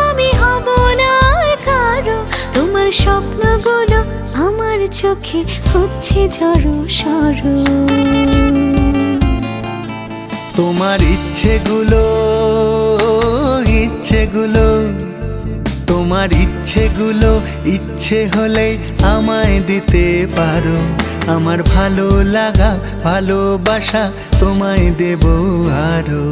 আমি হব না আর কারো। তোমার স্বপ্নগুলো আমার চোখে হচ্ছে জড়ো সরো। তোমার ইচ্ছেগুলো তোমার ইচ্ছেগুলো ইচ্ছে হলে আমায় দিতে পারো। আমার ভালো লাগা ভালোবাসা তোমায় দেব আরো।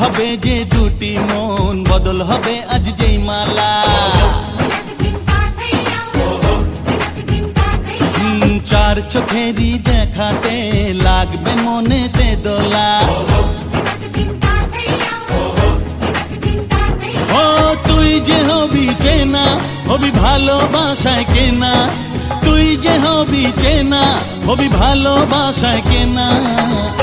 হবে যে দুটি মন বদল হবে আজ যেই মালা চার চোখেরই দেখাতে লাগবে মনেতে দোলা ও তুই যে হবি চেনা হবি ভালোবাসায় কেনা তুই যে হবি চেনা হবি ভালোবাসায় কেনা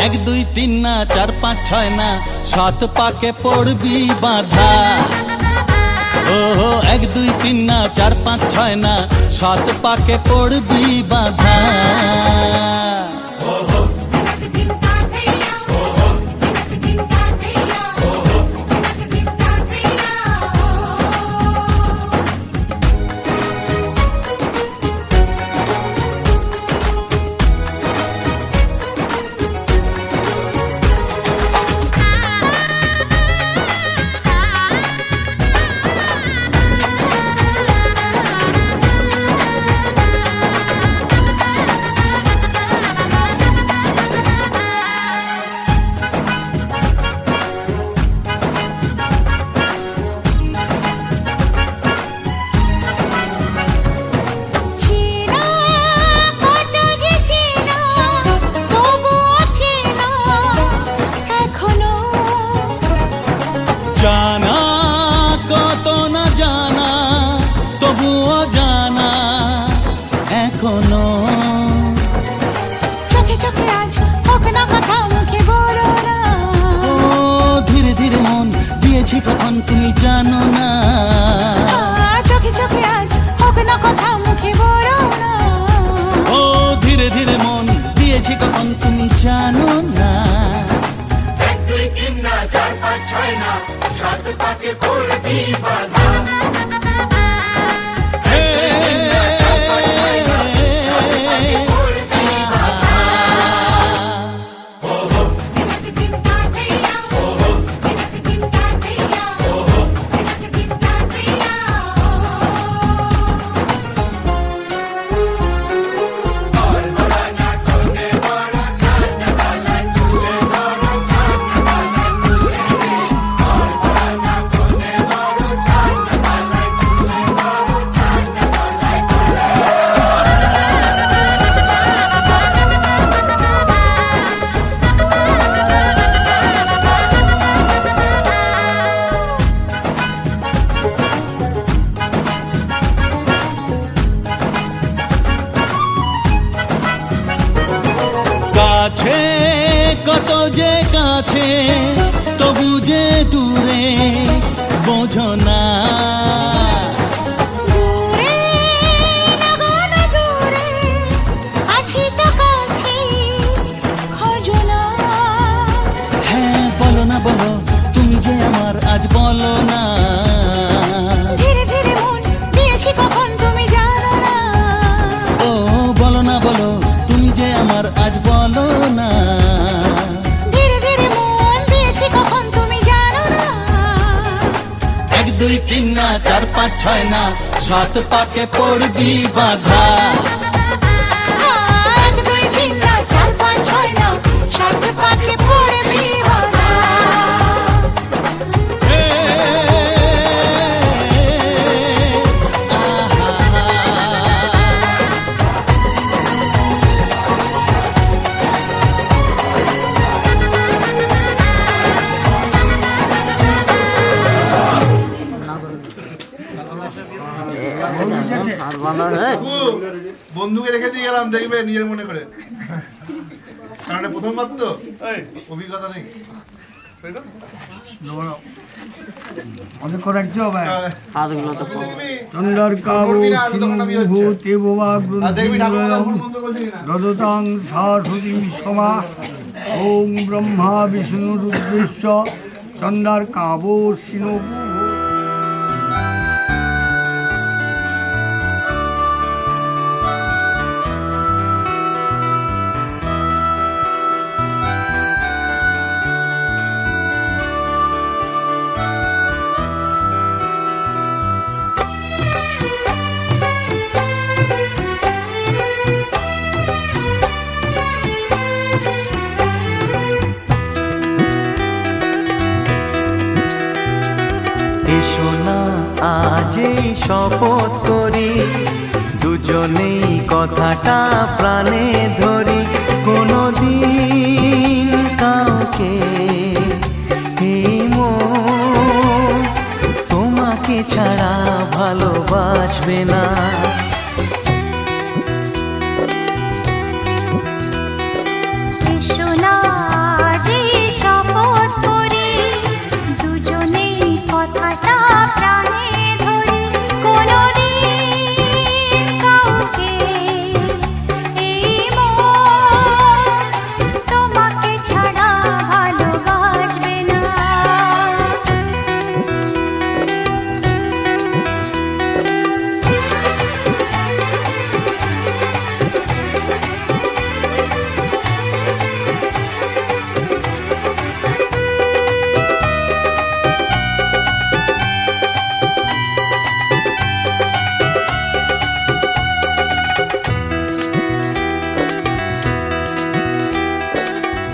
1 2 3 না 4 5 6 না 7 পাকে পড়বি বাধা ও 1 2 3 না 4 5 6 না 7 পাকে পড়বি বাধা জানা কত না জানা তবুও জানা এখনো চোখে চোখে আজ হোক না কথা মুখে বলো না ও ধীরে ধীরে মন দিয়েছি কখন তুমি জানো না চোখে চোখে আজ হোক না কথা মুখে বলো না ও ধীরে ধীরে মন দিয়েছি কখন তুমি জানো না 1 2 3 না 4 5 6 না 7 পাকে পড়বি বাধা কাছে কত যে কাছে তবু যে দূরে বোঝো না দূরে লাগো না দূরে আছি তো কাছে খোঁজো না হ্যাঁ বলো না বলো তুমি যে আমার আজ বলো না ধীরে ধীরে মন দিয়েছি কখন তুমি জানো না ও বলো না বলো তুমি যে আমার আজ বলো না ধীরে ধীরে মন তিন না, 4 5 6 না, 7 পাকে পড়বি বাধা। 1 2 3 না, 4 5 6 না, 7 পাকে পড়বি বাধা। বন্ধুকে রেখে দিয়ে গেলাম, দেখবে নিজের মনে করে, কারণ এটা প্রথমবার তো অভিজ্ঞতা নেই। অনেকক্ষণ রাখতে হবে। হাতগুলো তো চন্দ্র কাবু ভূতে বোবা দেখবি ঠাকুর বন্ধু বলছি না। রদতাং সরস্বতী সমা ওম ব্রহ্মা বিষ্ণু রুদ্রেশ্ব চন্দ্র কাবু সিনু। এসো না আজই শপথ করি, দুজনেই কথাটা প্রাণে ধরি, কোনোদিন কাউকে এই মন তোমাকে ছাড়া ভালোবাসবে না। এসো না আজই শপথ করি, দুজনেই কথাটা প্রাণে ধরি, কোনোদিন কাউকে এই মন তোমাকে ছাড়া ভালোবাসবে না।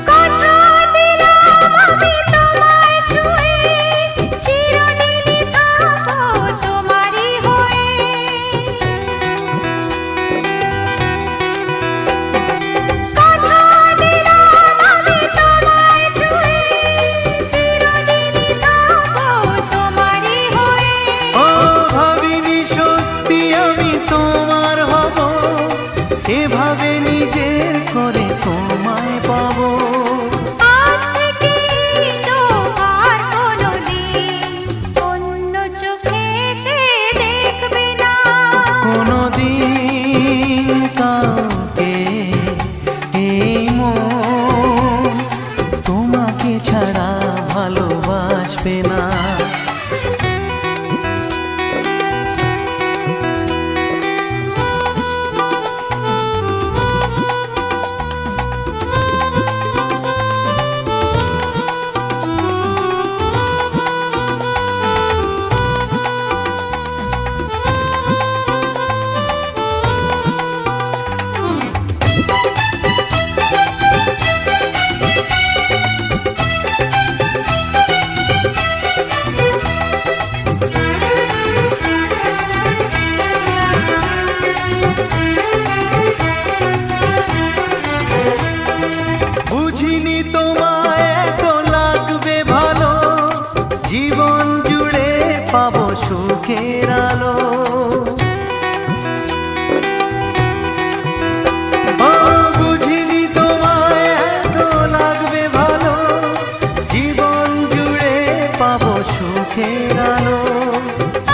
কথা দিলাম আমি তোমায় ছুঁয়ে, চিরদিনই থাকবো তোমারই হয়ে। কথা দিলাম আমি তোমায় ছুঁয়ে, চিরদিনই থাকবো তোমারই হয়ে। ও ভাবিনি সত্যি আমি তোমার হব, এভাবে নিজের করে তোমায় পাবো। আজ থেকে চোখ আর কোনোদিন অন্য চোখে চেয়ে দেখবে না। কোনোদিন কাউকে এই মন তোমাকে ছাড়া ভালোবাসবে না। বুঝিনি তোমায় এত লাগবে ভালো, জীবন জুড়ে পাবো সুখের আলো। ও বুঝিনি তোমায় এত লাগবে ভালো, জীবন জুড়ে পাবো সুখের আলো।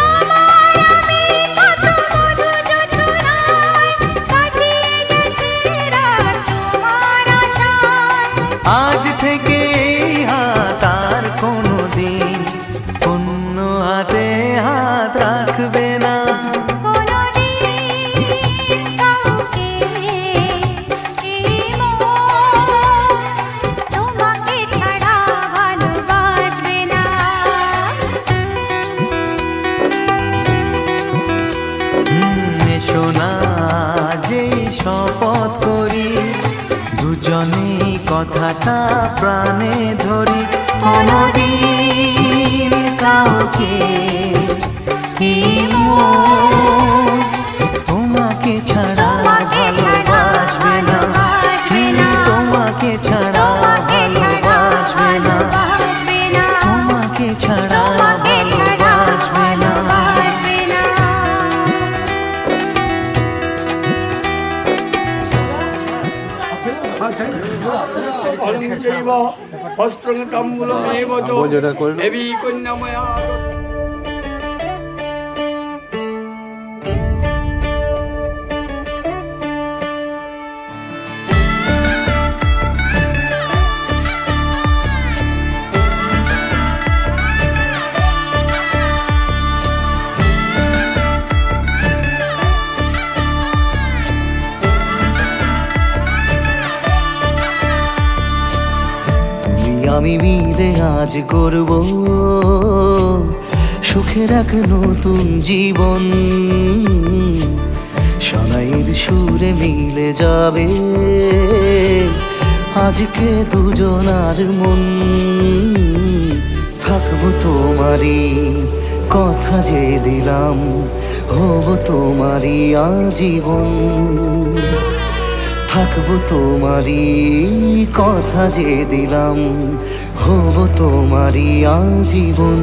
আমার আমি কত মধু যোছনায় কাটিয়ে গেছি রাত তোমার আশায়। আজ থেকে এই হাত আর কোনোদিন অন্য হাতে হাত রাখ কথাটা প্রাণে ধরি কোনদিন কাউকে এই মন তোমাকে ছাড়া ভালোবাসবে না, তোমাকে ছাড়া ভালোবাসবে না, তোমাকে ছাড়া ভালোবাসবে না। অস্ত্রঙ্গতাম্বুলমেব চ দেবী কন্যাময়া। আমি মিলে আজ করব সুখের এক নতুন জীবন, সানাইয়ের সুরে মিলে যাবে আজকে দুজনার মন। থাকবো তোমারই কথা যে দিলাম, হব তোমারই আজীবন। থাকবো তোমারই কথা যে দিলাম, হব তোমারই আজীবন।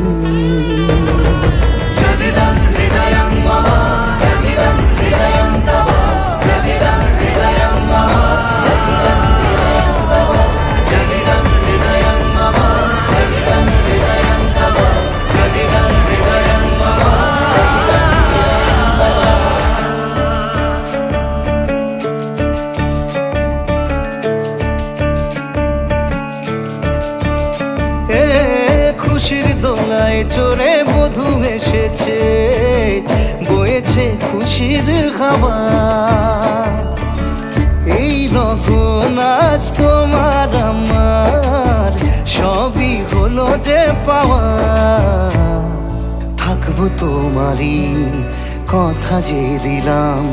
খুশির দোলায় চড়ে মধু এসেছে, বয়েছে খুশির হাওয়া। এই লগন আজ তোমার আমার সবই হলো যে পাওয়া। থাকবো তোমারই কথা যে দিলাম,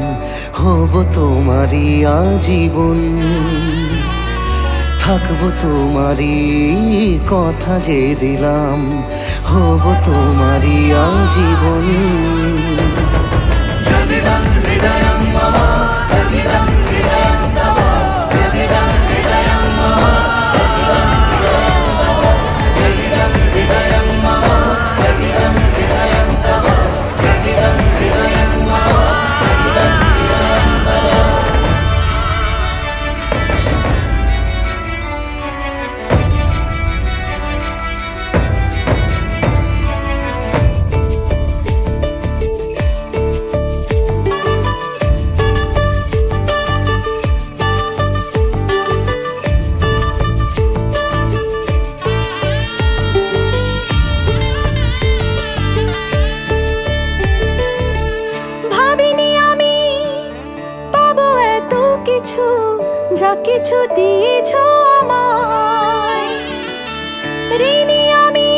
হব তোমারই আজীবন। থাকবো তোমারই কথা যে দিলাম, হব তোমারই আজীবন। যা কিছু দিয়েছ আমায়, ঋণী আমি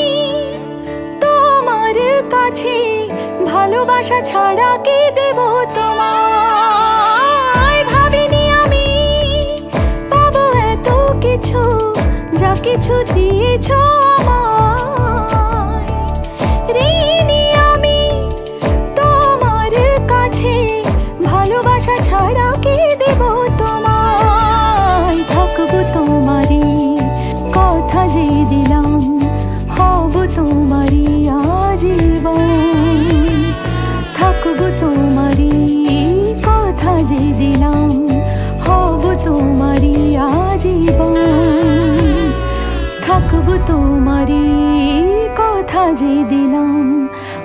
তোমার কাছে, ভালোবাসা ছাড়া কি দেব তোমায়। ভাবিনি আমি পাবো এত কিছু, যা কিছু দিয়েছ আমায়, ঋণী আমি তোমার কাছে, ভালোবাসা ছাড়া কি দেব তোমায়। থাকবো তোমারই কথা যে দিলাম, হব তোমারই আজীবন। থাকবো তোমারই কথা যে দিলাম, হব তোমারই আজীবন। থাকবো তোমারই কথা যে দিলাম,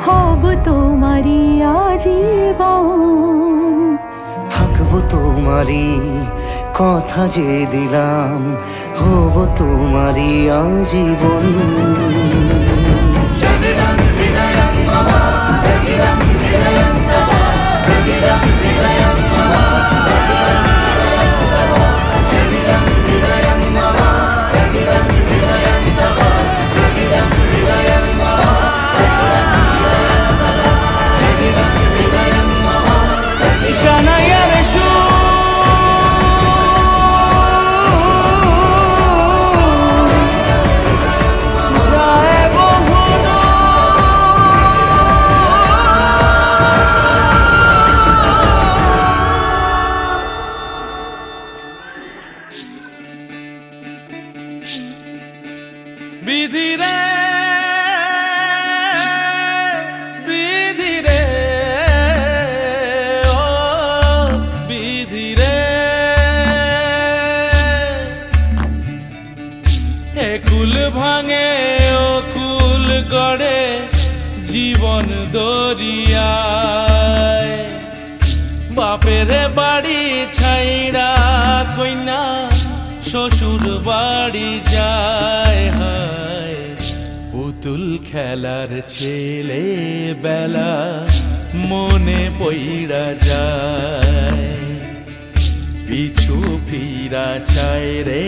হব তোমারই আজীবন। থাকবো তোমারই কথা যে দিলাম, হব তোমারই আজীবন। বিধিরে বিধিরে ও বিধিরে একুল ভাঙে ও কুল গড়ে জীবন দরিয়ায় বাপের বাড়ি ছাইড়া কইনা শ্বশুর বাড়ি যায় হায় পুতুল খেলার ছেলে বেলা মনে পইড়া যায় পিছু ফিরা চায় রে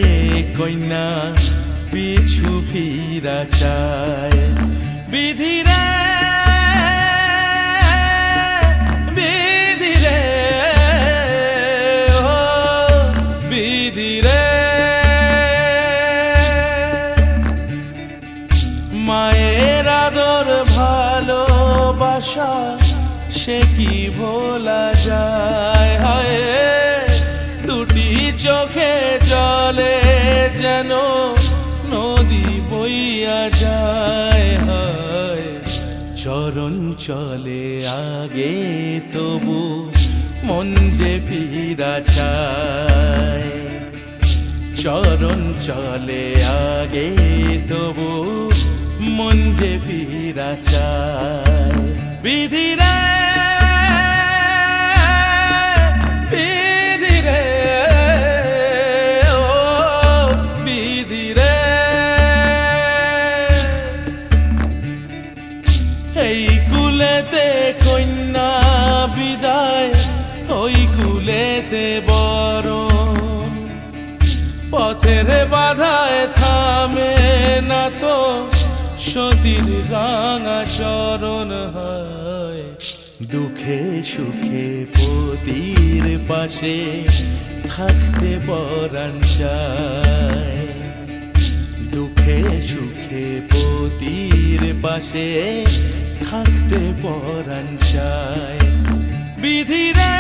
কইনা পিছু ফিরা চায় বিধিরে বিধিরে ও বিধিরে মায়ের আদর ভালোবাসা সে কি ভোলা যায় হায় দুটি চোখে জলে যেন নদী বইয়া যায় হায় চরণ চলে আগে তবু মন যে ফিরা চায় চরণ চলে আগে তবু মন যে ফিরা চায় বিধিরে বিধিরে ও বিধিরে এই কুলেতে কন্যা বিদায় ওই কুলেতে বরণ পথের বাধায় থামে না তো সতীর রাঙা চরণ হয় দুঃখে সুখে পতির পাশে থাকতে পরাণ চায় দুঃখে সুখে পতির পাশে থাকতে পরাণ চায় বিধিরে